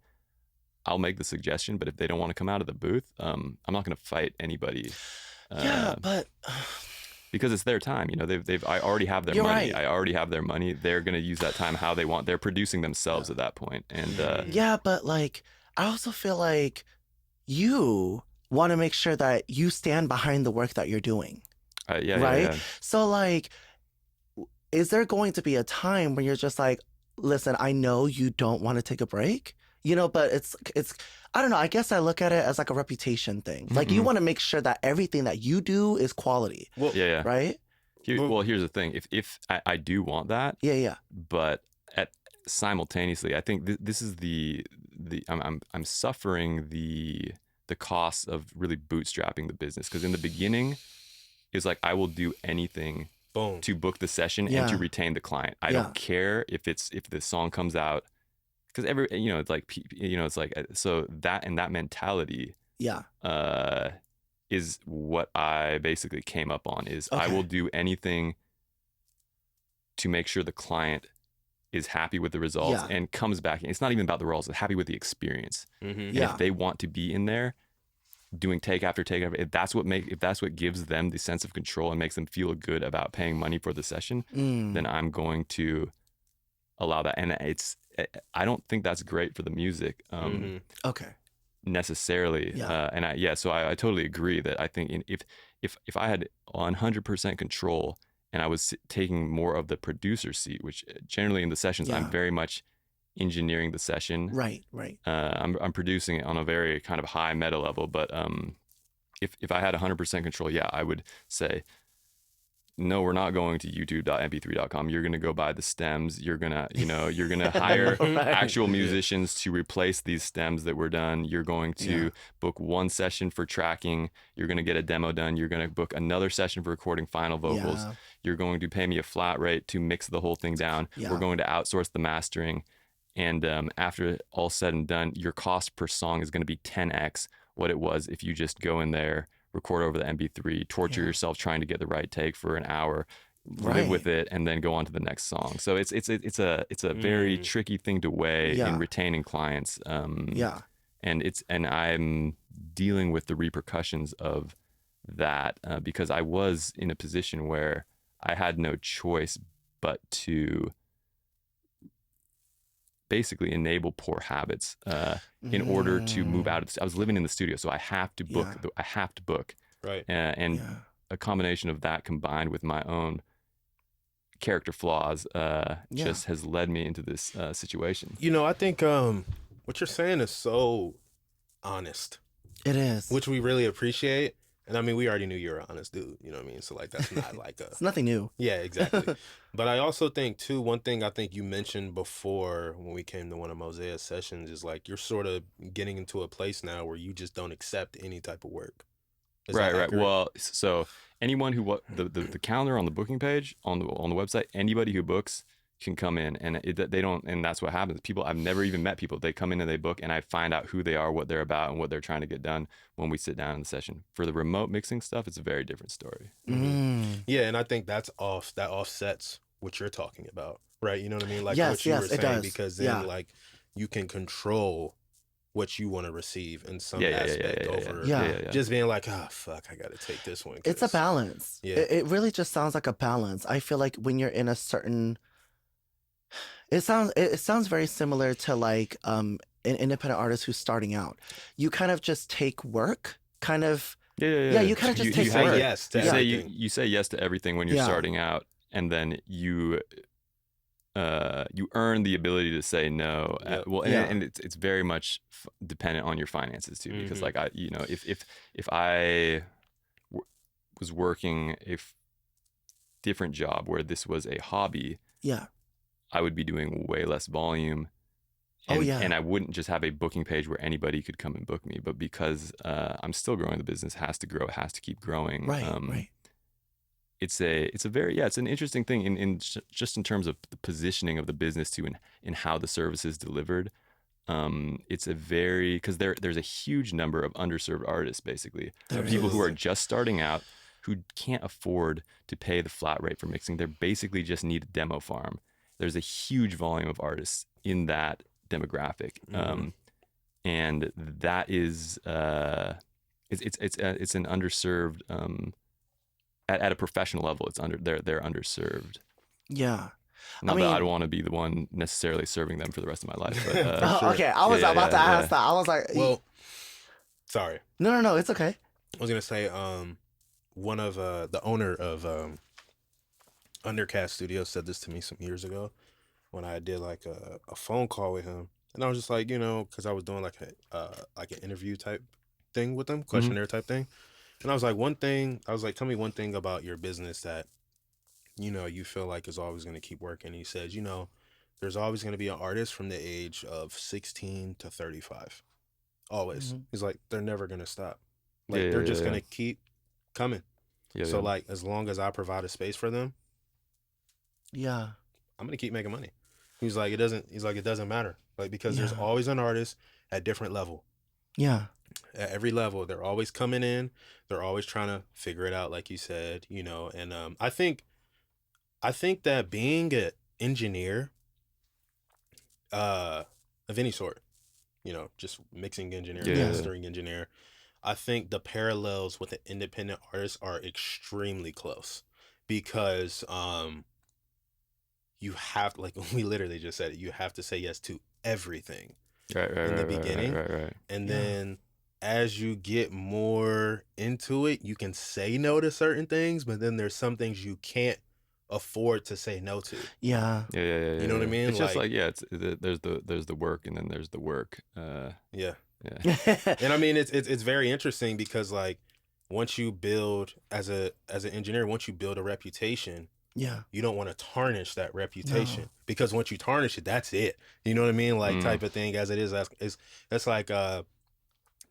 I'll make the suggestion. But if they don't want to come out of the booth, I'm not going to fight anybody. But because it's their time, I already have their money. Right. I already have their money. They're going to use that time how they want. They're producing themselves at that point. And but like I also feel like you want to make sure that you stand behind the work that you're doing. Right? Yeah. So like, is there going to be a time when you're just like, listen, I know you don't want to take a break, but it's I don't know. I guess I look at it as like a reputation thing. Like you want to make sure that everything that you do is quality. Well, right. Here's the thing. If I do want that, but simultaneously, I think this is the I'm suffering the costs of really bootstrapping the business, because in the beginning, it's like I will do anything to book the session and to retain the client. I don't care if the song comes out. Because it's like, it's like, so that mentality, is what I basically came up on. Is I will do anything to make sure the client is happy with the results and comes back. It's not even about the results; it's happy with the experience. And if they want to be in there, doing take after take after, if that's what gives them the sense of control and makes them feel good about paying money for the session, then I'm going to allow that, and I don't think that's great for the music. Okay. Necessarily. Yeah. So I totally agree that I think if I had 100% control and I was taking more of the producer seat, which generally in the sessions I'm Yeah. very much engineering the session. Right. Right. I'm producing it on a very kind of high meta level, but if I had 100% control, yeah, I would say, no, we're not going to youtube.mp3.com. You're going to go buy the stems. You're going to, you're going to hire Right. actual musicians to replace these stems that were done. You're going to book one session for tracking. You're going to get a demo done. You're going to book another session for recording final vocals. Yeah. You're going to pay me a flat rate to mix the whole thing down. Yeah. We're going to outsource the mastering. And after all said and done, your cost per song is going to be 10x what it was if you just go in there, record over the MP3, torture yourself trying to get the right take for an hour, live with it, and then go on to the next song. So it's a very tricky thing to weigh in retaining clients. And I'm dealing with the repercussions of that because I was in a position where I had no choice but to basically enable poor habits in order to move out of I was living in the studio, so I have to book. I have to book. Right. And a combination of that combined with my own character flaws just has led me into this situation. I think what you're saying is so honest. It is. Which we really appreciate. And I mean, we already knew you were an honest dude, you know what I mean? So like, that's not like it's nothing new. Yeah, exactly. But I also think too, one thing I think you mentioned before when we came to one of Mosea's sessions is like, you're sort of getting into a place now where you just don't accept any type of work. Right. Well, so anyone who the calendar on the booking page on the website, anybody who books can come in, and they don't, and that's what happens. People, I've never even met people. They come in and they book, and I find out who they are, what they're about, and what they're trying to get done when we sit down in the session. For the remote mixing stuff, it's a very different story. Yeah, and I think that offsets what you're talking about, right? You know what I mean? Like yes, what you were saying, does. because then like you can control what you want to receive in some aspect over just being like, oh fuck, I gotta take this one. It's a balance. Yeah, it really just sounds like a balance. I feel like when you're in a certain, it sounds very similar to like an independent artist who's starting out. You kind of just take work, kind of. Yeah, you kind of just take you say work. yes to everything. You say yes to everything when you're starting out, and then you earn the ability to say no. And it's very much dependent on your finances too, because like if I was working a different job where this was a hobby, I would be doing way less volume. And I wouldn't just have a booking page where anybody could come and book me. But because I'm still growing, the business has to grow, has to keep growing. Right. It's an interesting thing in just in terms of the positioning of the business too, and how the service is delivered. It's a very, because there's a huge number of underserved artists, basically, people who are just starting out, who can't afford to pay the flat rate for mixing. They basically just need a demo farm. There's a huge volume of artists in that demographic, and that is it's an underserved. At a professional level, they're underserved. Yeah. Not that I don't want to be the one necessarily serving them for the rest of my life. But, okay, I was about to ask that. I was like, well, sorry. No, it's okay. I was gonna say, one of the owner of Undercast Studios said this to me some years ago when I did like a phone call with him, and I was just like, because I was doing like an interview type thing with him, questionnaire type thing. And I was like, tell me one thing about your business that, you feel like is always going to keep working. He says, there's always going to be an artist from the age of 16 to 35. Always. He's like, they're never going to stop. Like, they're just going to keep coming. So like, as long as I provide a space for them, I'm going to keep making money. He's like, it doesn't matter. Like, because there's always an artist at different level. Yeah. At every level, they're always coming in. They're always trying to figure it out, like you said, and I think that being an engineer of any sort, just mixing engineer, mastering engineer, I think the parallels with an independent artist are extremely close, because you have, like we literally just said it, you have to say yes to everything Right, in the beginning. right. And then as you get more into it, you can say no to certain things, but then there's some things you can't afford to say no to. Yeah. Yeah. You know what I mean? It's just like, yeah, there's the work, and then there's the work. Yeah. Yeah. And I mean, it's very interesting because like once you build as an engineer, once you build a reputation, Yeah. you don't want to tarnish that reputation No. because once you tarnish it, that's it. You know what I mean? Like type of thing as it is. That's like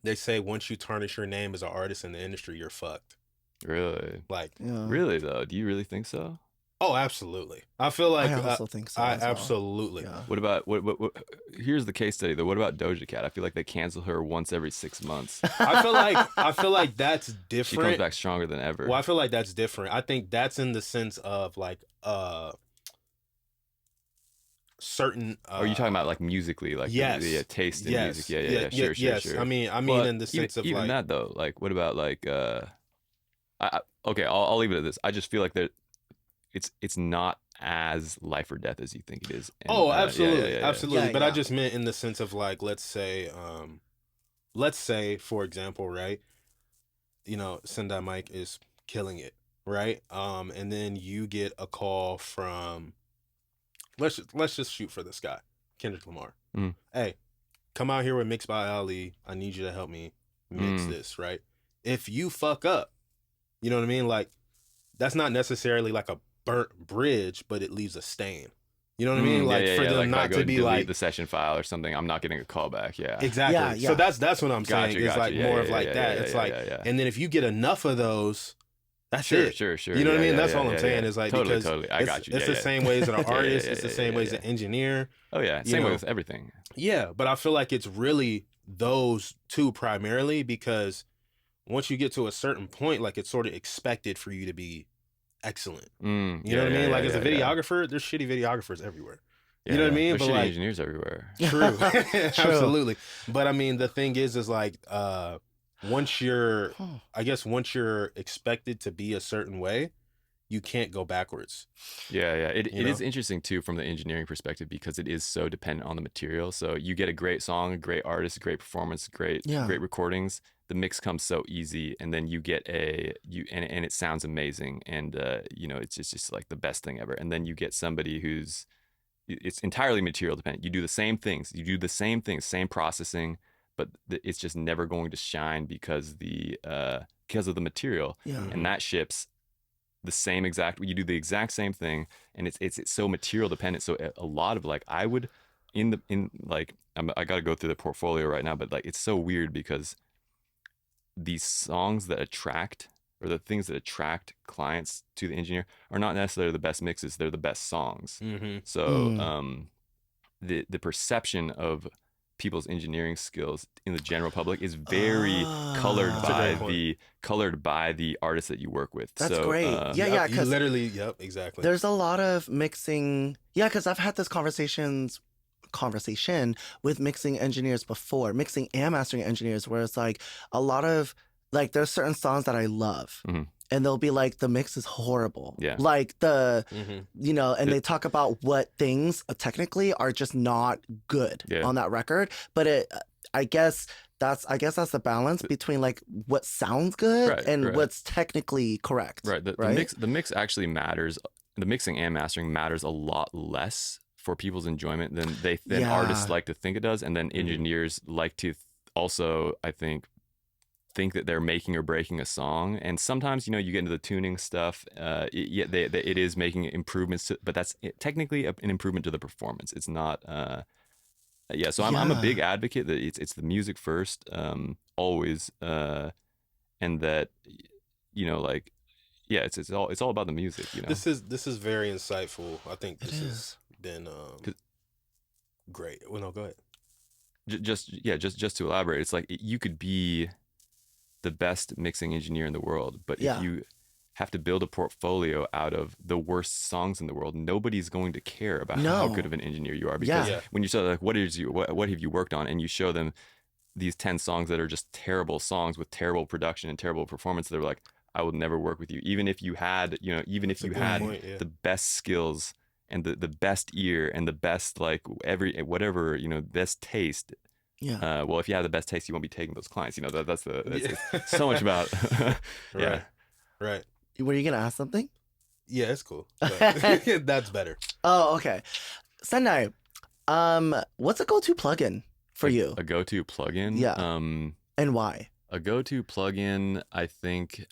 they say once you tarnish your name as an artist in the industry, you're fucked. Really? Like really though? Do you really think so? oh, absolutely. I feel like I also think so. I as well. absolutely. Yeah. What about what? Here's the case study though. What about Doja Cat? I feel like they cancel her once every 6 months. I feel like that's different. She comes back stronger than ever. Well, I feel like that's different. I think that's in the sense of like certain are you talking about like musically, like yes, the taste in yes, music? Yeah, sure. I mean But in the sense of even like that though. Like, what about like okay, I'll leave it at this. I just feel like that it's not as life or death as you think it is. And, oh, absolutely, absolutely. Yeah, but yeah. I just meant in the sense of like, let's say for example, right? You know, Sendai Mike is killing it, right? And then you get a call from let's just shoot for this guy, Kendrick Lamar. Mm. Hey, come out here with Mix by Ali. I need you to help me mix this, right? If you fuck up, you know what I mean? Like, that's not necessarily like a burnt bridge, but it leaves a stain. You know what I mean? Like for them like, not to be like the session file or something, I'm not getting a call back. Yeah, exactly. Yeah. So that's what I'm saying. It's like more of like that. It's like, yeah. and then if you get enough of those, that's Sure. You know what I mean? That's all I'm yeah, saying is like because I got you. It's the same way as an artist. It's the same way as an engineer. Oh yeah, same way with everything. Yeah, but I feel like it's really those two primarily because once you get to a certain point, like it's sort of expected for you to be excellent. You know what I mean? Like as a videographer, there's shitty videographers everywhere. You know what I mean? There's but shitty like engineers everywhere. True. Absolutely. But I mean, the thing is like once you're expected to be a certain way, you can't go backwards. Yeah. It is interesting too from the engineering perspective because it is so dependent on the material. So you get a great song, a great artist, a great performance, great recordings. The mix comes so easy, and then you get and it sounds amazing, and it's just like the best thing ever. And then you get somebody who's it's entirely material dependent. You do the same things, same processing, but it's just never going to shine because of the material. Yeah. And that ships the same exact. You do the exact same thing, and it's so material dependent. So a lot of like I got to go through the portfolio right now, but like it's so weird because these songs that attract or the things that attract clients to the engineer are not necessarily the best mixes, they're the best songs. So the perception of people's engineering skills in the general public is very colored by the artists that you work with. That's so, great. Yeah, you literally, exactly. There's a lot of mixing. Yeah, because I've had this conversation with mixing engineers before, mixing and mastering engineers, where it's like a lot of like there's certain songs that I love. And they'll be like, the mix is horrible. Yeah. Like and they talk about what things technically are just not good on that record. But I guess that's the balance between like what sounds good and what's technically correct. Right. The mix actually matters. The mixing and mastering matters a lot less for people's enjoyment than artists like to think it does. And then engineers like to also, I think that they're making or breaking a song, and sometimes you get into the tuning stuff. It is making improvements but that's technically an improvement to the performance. It's not. So I'm a big advocate that it's the music first, always, and that it's all about the music. This is very insightful. I think this has been great. Well, no, go ahead. Just to elaborate, it's like you could be the best mixing engineer in the world, but if you have to build a portfolio out of the worst songs in the world, nobody's going to care about how good of an engineer you are, because when you say like what have you worked on, and you show them these 10 songs that are just terrible songs with terrible production and terrible performance, they're like, I will never work with you, even if you had the best skills and the best ear and the best like whatever best taste. Yeah. Well, if you have the best taste, you won't be taking those clients. That's Yeah. it's so much about. Yeah. Right. Were you gonna ask something? Yeah, it's cool. But that's better. Oh, okay. Sendai, what's a go-to plugin for you? A go-to plugin. Yeah. And why? A go-to plugin, I think.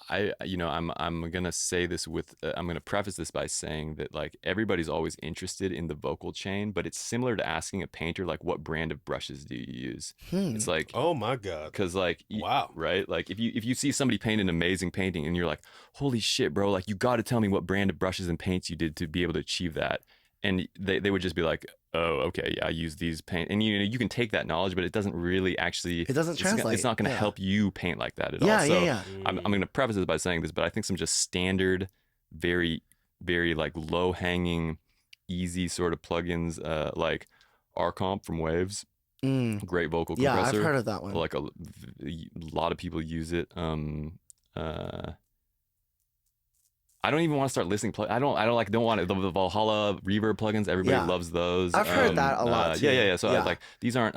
I'm gonna say this with. I'm gonna preface this by saying that like everybody's always interested in the vocal chain, but it's similar to asking a painter like, what brand of brushes do you use? It's like, oh my god, because like, wow, right? Like if you see somebody paint an amazing painting and you're like, holy shit, bro! Like you got to tell me what brand of brushes and paints you did to be able to achieve that. And they would just be like, oh, okay, yeah, I use these paint, and you can take that knowledge, but it doesn't really actually. It doesn't translate. It's not going to help you paint like that at all. Yeah, So yeah. I'm going to preface this by saying this, but I think some just standard, very, very like low hanging, easy sort of plugins, like RComp from Waves, great vocal compressor. Yeah, I've heard of that one. Like a lot of people use it. I don't even want to start listing I don't want it. The Valhalla reverb plugins. Everybody loves those. I've heard that a lot too. Yeah. So I was like, these aren't.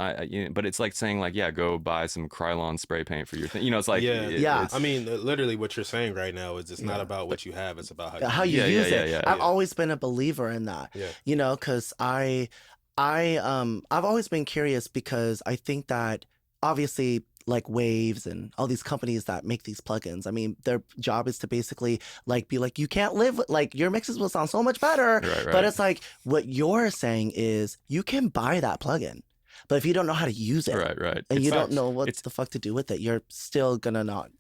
But it's like saying like, yeah, go buy some Krylon spray paint for your thing. It's like, I mean, literally, what you're saying right now is it's not about what you have; it's about how you use it. I've always been a believer in that. Yeah. Because I've always been curious because I think that obviously, like Waves and all these companies that make these plugins, I mean, their job is to basically like be like, you can't live like your mixes will sound so much better. Right. But it's like what you're saying is you can buy that plugin, but if you don't know how to use it, right, and you don't know what the fuck to do with it, you're still gonna not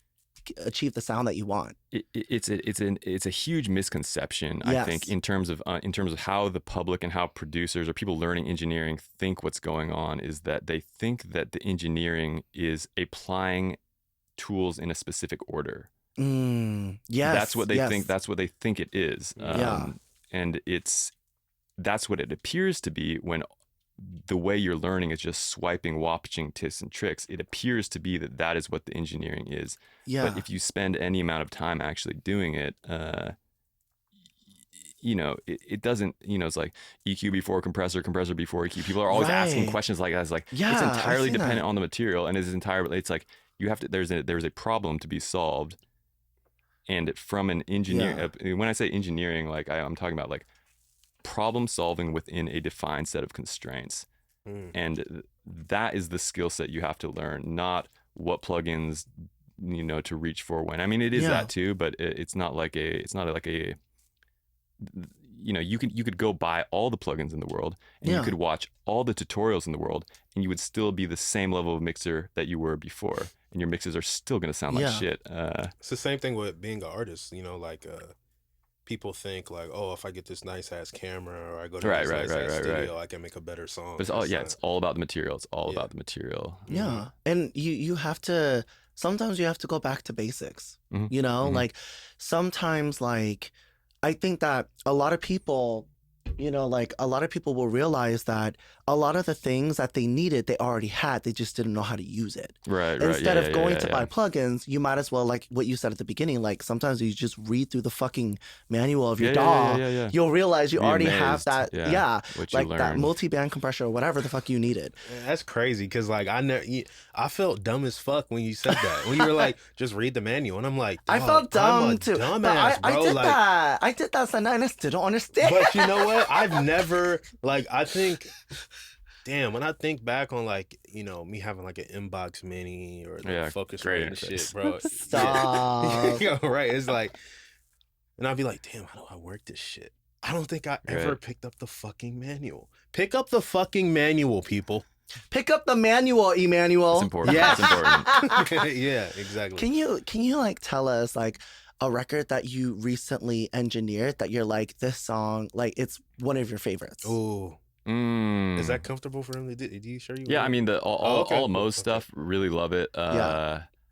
achieve the sound that you want. It's a huge misconception, I think, in terms of how the public and how producers or people learning engineering think what's going on, is that they think that the engineering is applying tools in a specific order. Yes, that's what they think. That's what they think it is. And that's what it appears to be when the way you're learning is just swiping, watching tips and tricks. It appears to be that is what the engineering is. Yeah. But if you spend any amount of time actually doing it, it doesn't, it's like EQ before compressor before EQ. People are always asking questions like that. It's like, it's entirely dependent on the material, and it's like you have to, there's a problem to be solved. And from an engineer, when I say engineering, like I'm talking about like problem solving within a defined set of constraints. And that is the skill set you have to learn, not what plugins to reach for when. I mean, it is that too, but it's not like a you could go buy all the plugins in the world, and you could watch all the tutorials in the world, and you would still be the same level of mixer that you were before, and your mixes are still going to sound like shit. It's the same thing with being an artist, like people think like, oh, if I get this nice ass camera or I go to this nice ass studio, I can make a better song. But it's all about the material. It's all about the material. Yeah. And you have to, sometimes you have to go back to basics, like sometimes like, I think that a lot of people, like a lot of people will realize that a lot of the things that they needed, they already had. They just didn't know how to use it. Right. Instead of going to buy plugins, you might as well, like what you said at the beginning, like sometimes you just read through the fucking manual of your DAW. You'll realize you already have that. Like that multi-band compressor or whatever the fuck you needed. That's crazy because like I felt dumb as fuck when you said that. When you were like, just read the manual, and I'm like, I felt dumb too. Dumbass, bro. I did that, and I still don't understand. But you know what? I've never I think. Damn, when I think back on like, me having like an inbox mini or the focus rate and shit, bro. Stop. Right. It's like, and I'd be like, damn, how do I work this shit? I don't think I ever picked up the fucking manual. Pick up the fucking manual, people. Pick up the manual, Emanuel. It's important. Yeah. It's important. Yeah, exactly. Can you like tell us like a record that you recently engineered that you're like, this song, like it's one of your favorites? Ooh. Is that comfortable for him to do? Do you sure you? Yeah, I mean all of Mo's stuff. Really love it.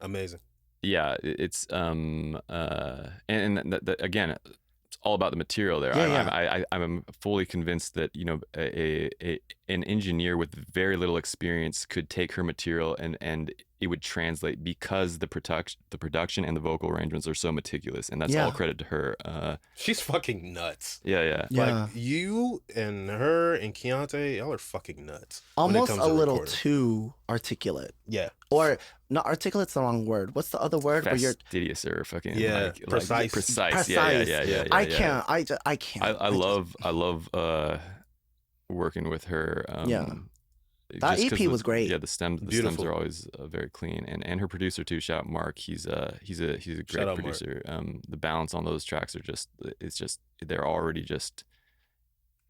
Amazing. Yeah, it's again, it's all about the material there. I'm fully convinced that an engineer with very little experience could take her material and it would translate because the production and the vocal arrangements are so meticulous, and that's Yeah. all credit to her. She's fucking nuts. Yeah. Yeah. Like you and her and Keontae, y'all are fucking nuts. when it Almost comes a to little recording. too articulate. Yeah. Or not articulate's the wrong word. What's the other word where you're Fastidious or fucking precise. precise. precise? Yeah. I can't. I can't. I love working with her. Yeah. That just 'cause EP was great. Yeah, the stems Beautiful. are always very clean, and her producer too. Shout out Mark. He's a great Shout out Mark. producer. The balance on those tracks are just they're already just.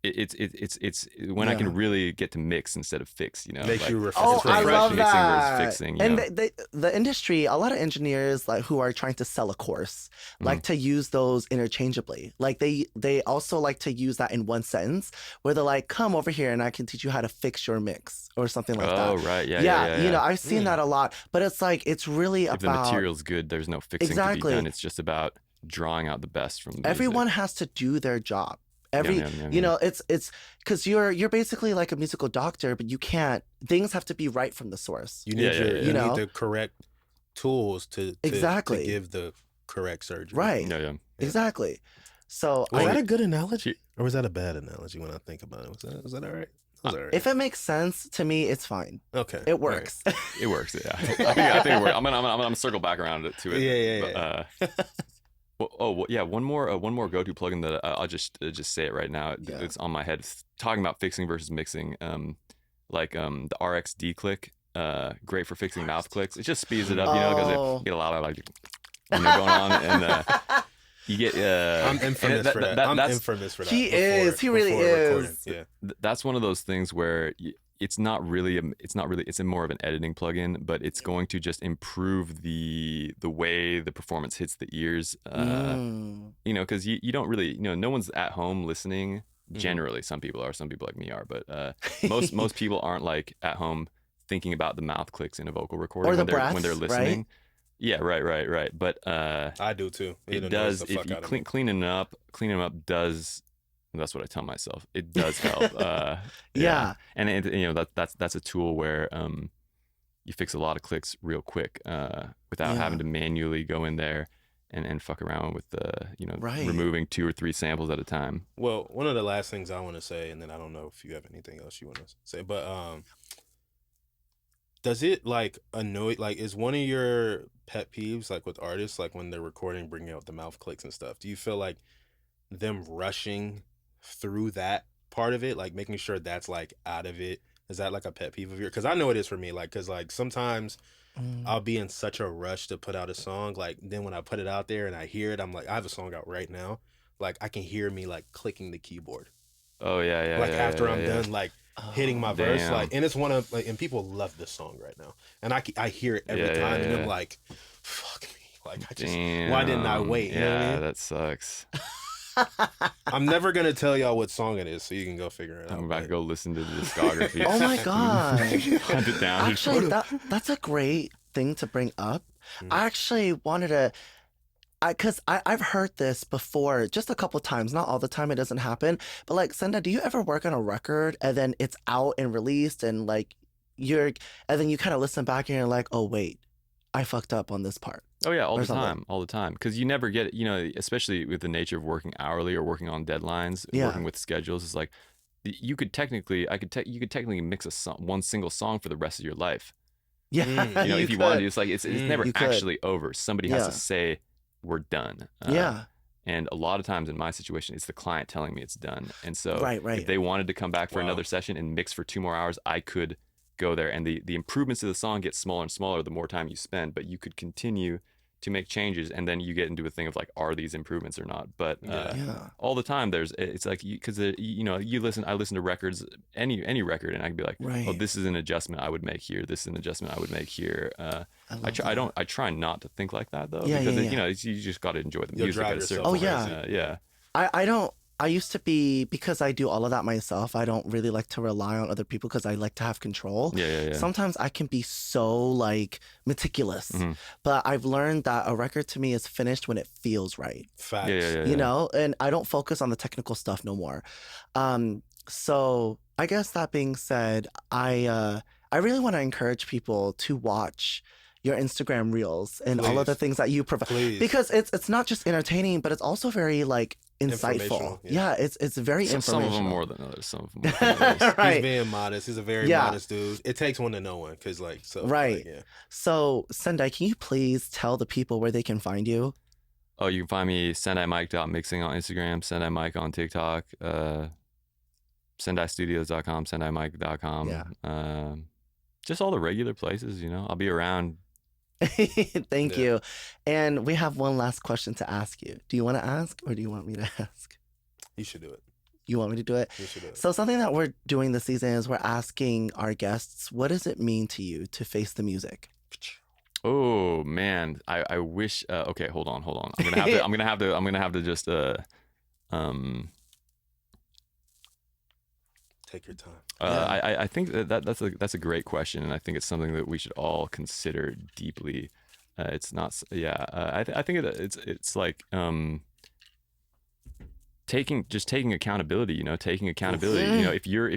It's when I can really get to mix instead of fix, you know. Makes you refresh. Oh, It's I love refreshing mixing versus that. fixing, you And know? the industry, a lot of engineers like who are trying to sell a course like to use those interchangeably. Like they also like to use that in one sentence where they're like, "Come over here and I can teach you how to fix your mix" or something like that. Oh, right, yeah. You know, I've seen that a lot, but it's like it's really If the about material's good, there's no fixing to Exactly. be done. It's just about drawing out the best from the music. everyone has to do their job. Yeah. You know, it's because you're basically like a musical doctor, but you can't. Things have to be right from the source. You need Yeah. you know? need the correct tools to Exactly. give the correct surgery. Right. Yeah. Exactly. So Was I- that a good analogy, or was that a bad analogy when I think about it? Was that all right? That was all right. if it makes sense to me, it's fine. Okay. It All right. works. It works, yeah. I think it works. I'm gonna circle back around to it. Yeah. One more go-to plugin that I'll just say it right now. Yeah. It's on my head. It's talking about fixing versus mixing. The RXD click. Great for fixing mouth clicks. It just speeds it up, you know, because Oh. you get a lot of like going on, and you get. I'm infamous for that. I'm infamous for that. He is. He really recording. is. Yeah. That's one of those things where it's more of an editing plugin, but it's going to just improve the way the performance hits the ears. You know, because you don't really, you know, no one's at home listening. Generally, some people like me are, but most people aren't like at home thinking about the mouth clicks in a vocal recording Or the when they're breaths, listening. right? Yeah, right. But I do too. it does, if you cleaning them up does. That's what I tell myself. It does help. Yeah. And you know, that's a tool where you fix a lot of clicks real quick without having to manually go in there and fuck around with removing 2 or 3 samples at a time. Well, one of the last things I want to say, and then I don't know if you have anything else you want to say, but does it like annoy, like is one of your pet peeves like with artists, like when they're recording, bringing out the mouth clicks and stuff, do you feel like them rushing through that part of it, like making sure that's like out of it, is that like a pet peeve of yours? Because I know it is for me, like, because like sometimes I'll be in such a rush to put out a song, like then when I put it out there and I hear it, I'm like, I have a song out right now, like I can hear me like clicking the keyboard, Oh yeah. like after I'm yeah. done like hitting my verse, Damn. like, and it's one of like, and people love this song right now, and I hear it every time, and I'm like, fuck me, like I just, why didn't I wait? You know what I mean? That sucks. I'm never gonna tell y'all what song it is, so you can go figure it out. I'm about to but- go listen to the discography. Oh my god. Hunt it down. Actually, that's a great thing to bring up. I actually wanted to, because I've heard this before just a couple times, not all the time, it doesn't happen. But like, Senda, do you ever work on a record and then it's out and released and like and then you kind of listen back and you're like, oh wait, I fucked up on this part. Oh yeah, all or the something. time. Because you never get, you know, especially with the nature of working hourly or working on deadlines, working with schedules. It's like you could technically mix one single song for the rest of your life. Yeah, You know, if you wanted to, it's like it's never You could. actually over. Somebody has Yeah. to say we're done. Yeah. And a lot of times in my situation, it's the client telling me it's done. And so Right. if they wanted to come back for Wow. another session and mix for 2 more hours, I could go there. And the improvements to the song get smaller and smaller the more time you spend, but you could continue to make changes, and then you get into a thing of like, are these improvements or not? But Yeah. all the time it's like, because you know, I listen to records, any record, and I can be like, Right. oh, this is an adjustment I would make here, this is an adjustment I would make here. I try not to think like that though, Yeah, because yeah, you know, you just got to enjoy the You'll music drive at a certain yourself point. crazy. Yeah. I don't. I used to be, because I do all of that myself, I don't really like to rely on other people because I like to have control. Yeah. Sometimes I can be so like meticulous, Mhm. but I've learned that a record to me is finished when it feels right. Facts. Yeah. You know, and I don't focus on the technical stuff no more. So I guess that being said, I I really want to encourage people to watch your Instagram reels and all of the Please. things that you provide, Please. because it's not just entertaining, but it's also very like insightful. Informational, Yeah, it's very Some informational. of them more than others. Some of them more than others. Right. He's being modest. He's a very Yeah. modest dude. It takes one to know one, cause like so. Right. Like, yeah. So, Sendai, can you please tell the people where they can find you? Oh, you can find me sendaimike.mixing on Instagram, Sendai Mike on TikTok, sendaistudios.com, sendaimike.com. Yeah. Just all the regular places, you know. I'll be around. Thank Yeah. you. And we have one last question to ask you. Do you want to ask or do you want me to ask? You should do it. You want me to do it? You should do it. So something that we're doing this season is we're asking our guests, what does it mean to you to face the music? Oh man, I wish. Okay, hold on. I'm gonna have to just Take your time. Yeah. I think that's a great question, and I think it's something that we should all consider deeply. It's not, yeah. I think it's like taking accountability. You know, taking accountability. You know, if you're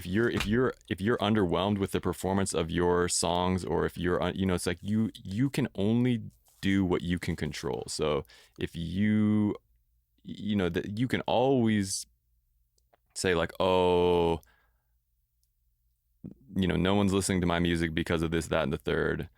underwhelmed with the performance of your songs, or if you're you know, it's like you can only do what you can control. So if you know that you can always say like, oh, you know, no one's listening to my music because of this, that, and the third.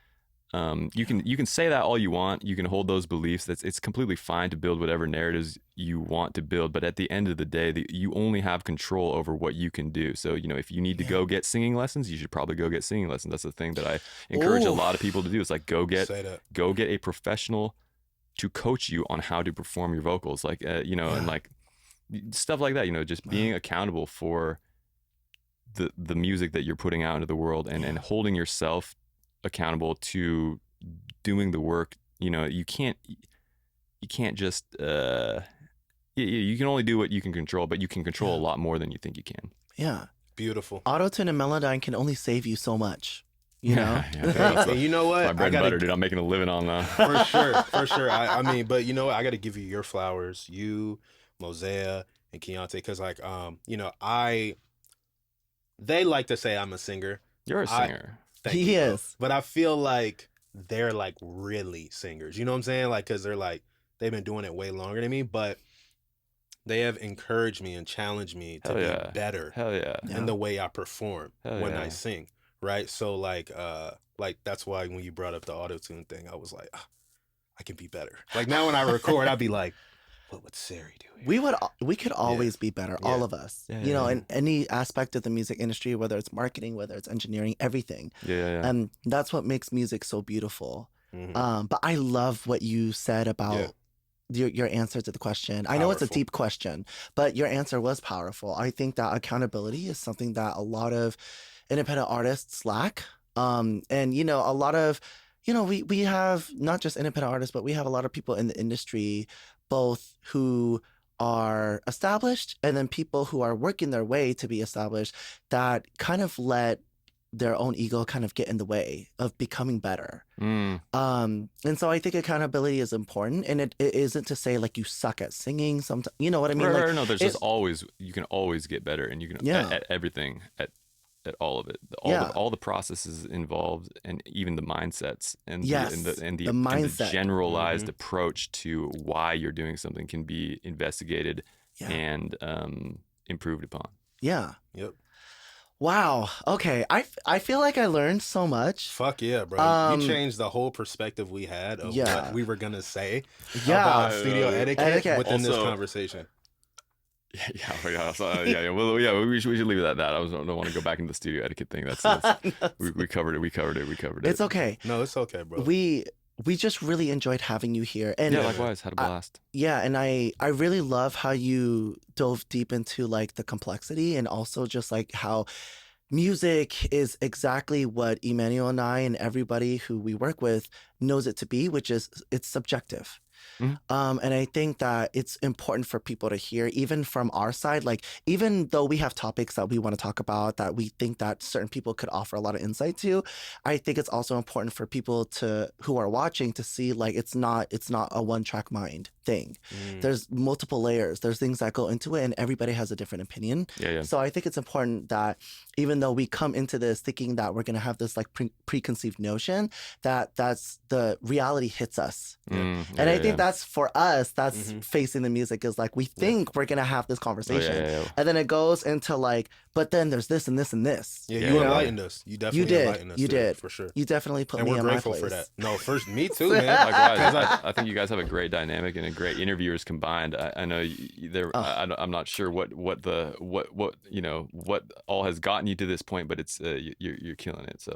You can say that all you want. You can hold those beliefs. It's completely fine to build whatever narratives you want to build. But at the end of the day, you only have control over what you can do. So, you know, if you need to go get singing lessons, you should probably go get singing lessons. That's the thing that I encourage a lot of people to do. It's like go get a professional to coach you on how to perform your vocals. Like you know, and like stuff like that. You know, just being accountable for the music that you're putting out into the world, and holding yourself accountable to doing the work. You know, you can't just you can only do what you can control, but you can control a lot more than you think you can. Yeah. Beautiful. Autotune and Melodyne can only save you so much, you know? And you know what? My bread and butter, dude. I'm making a living on that. For sure. I mean, but you know what? I got to give you your flowers, you, Mosea, and Keontae, because like you know, they like to say I'm a singer. You're a singer. He is. But I feel like they're like really singers. You know what I'm saying? Like, because they've been doing it way longer than me, but they have encouraged me and challenged me to be better in the way I perform when I sing. Right. So like that's why when you brought up the auto-tune thing, I was like, I can be better. Like now when I record, I'd be like, what would Sarey do here? We could always be better, all of us. You know, in any aspect of the music industry, whether it's marketing, whether it's engineering, everything. And that's what makes music so beautiful. But I love what you said about your answer to the question. I know it's a deep question, but your answer was powerful. I think that accountability is something that a lot of independent artists lack. And, you know, a lot of, you know, we have not just independent artists, but we have a lot of people in the industry, both who are established and then people who are working their way to be established, that kind of let their own ego kind of get in the way of becoming better. And so I think accountability is important, and it isn't to say like you suck at singing sometimes, you know what I mean? Right, like, no, there's just always, you can always get better, and you can at everything, at all of it, all the processes involved, and even the mindsets and the mindset, the generalized approach to why you're doing something can be investigated and improved upon. Yep. Wow. Okay. I feel like I learned so much. Fuck yeah, bro. You changed the whole perperspective we had of what we were gonna say about studio etiquette within this conversation. We should leave it at that. I don't want to go back into the studio etiquette thing. That's we covered it. It's okay. No, it's okay, bro. We just really enjoyed having you here, and likewise, had a blast. And I really love how you dove deep into like the complexity, and also just like how music is exactly what Emanuel and I and everybody who we work with knows it to be, which is it's subjective. Mhm. And I think that it's important for people to hear, even from our side. Like, even though we have topics that we want to talk about that we think that certain people could offer a lot of insight to, I think it's also important for people who are watching to see, like, it's not a one-track mind thing. There's multiple layers. There's things that go into it, and everybody has a different opinion. Yeah. So I think it's important that even though we come into this thinking that we're going to have this like preconceived notion, that's the reality hits us. And I think that's for us, that's facing the music, is like, we think we're going to have this conversation. And then it goes into like, but then there's this and this and this. Yeah, you enlightened us. You definitely enlightened us. You did. For sure. You definitely put me in my place. And we're grateful for that. No, first, me too, man. Likewise, I think you guys have a great dynamic and a great interviewers combined. I know I'm not sure what all has gotten you to this point, but it's you're killing it. So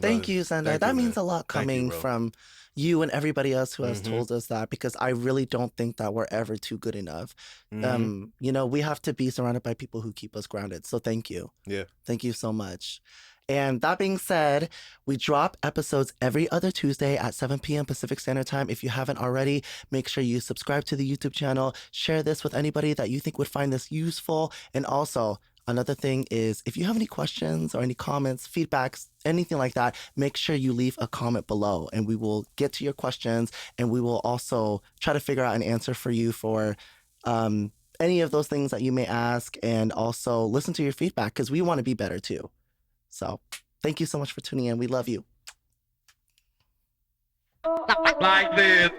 thank you, Sendai. That means a lot coming from you and everybody else who has told us that, because I really don't think that we're ever too good enough. We have to be surrounded by people who keep us grounded. So thank you. Yeah. Thank you so much. And that being said, we drop episodes every other Tuesday at 7 p.m. Pacific Standard Time. If you haven't already, make sure you subscribe to the YouTube channel, share this with anybody that you think would find this useful. And also, another thing is, if you have any questions or any comments, feedbacks, anything like that, make sure you leave a comment below, and we will get to your questions, and we will also try to figure out an answer for you for any of those things that you may ask, and also listen to your feedback, because we want to be better too. So thank you so much for tuning in. We love you. Like this.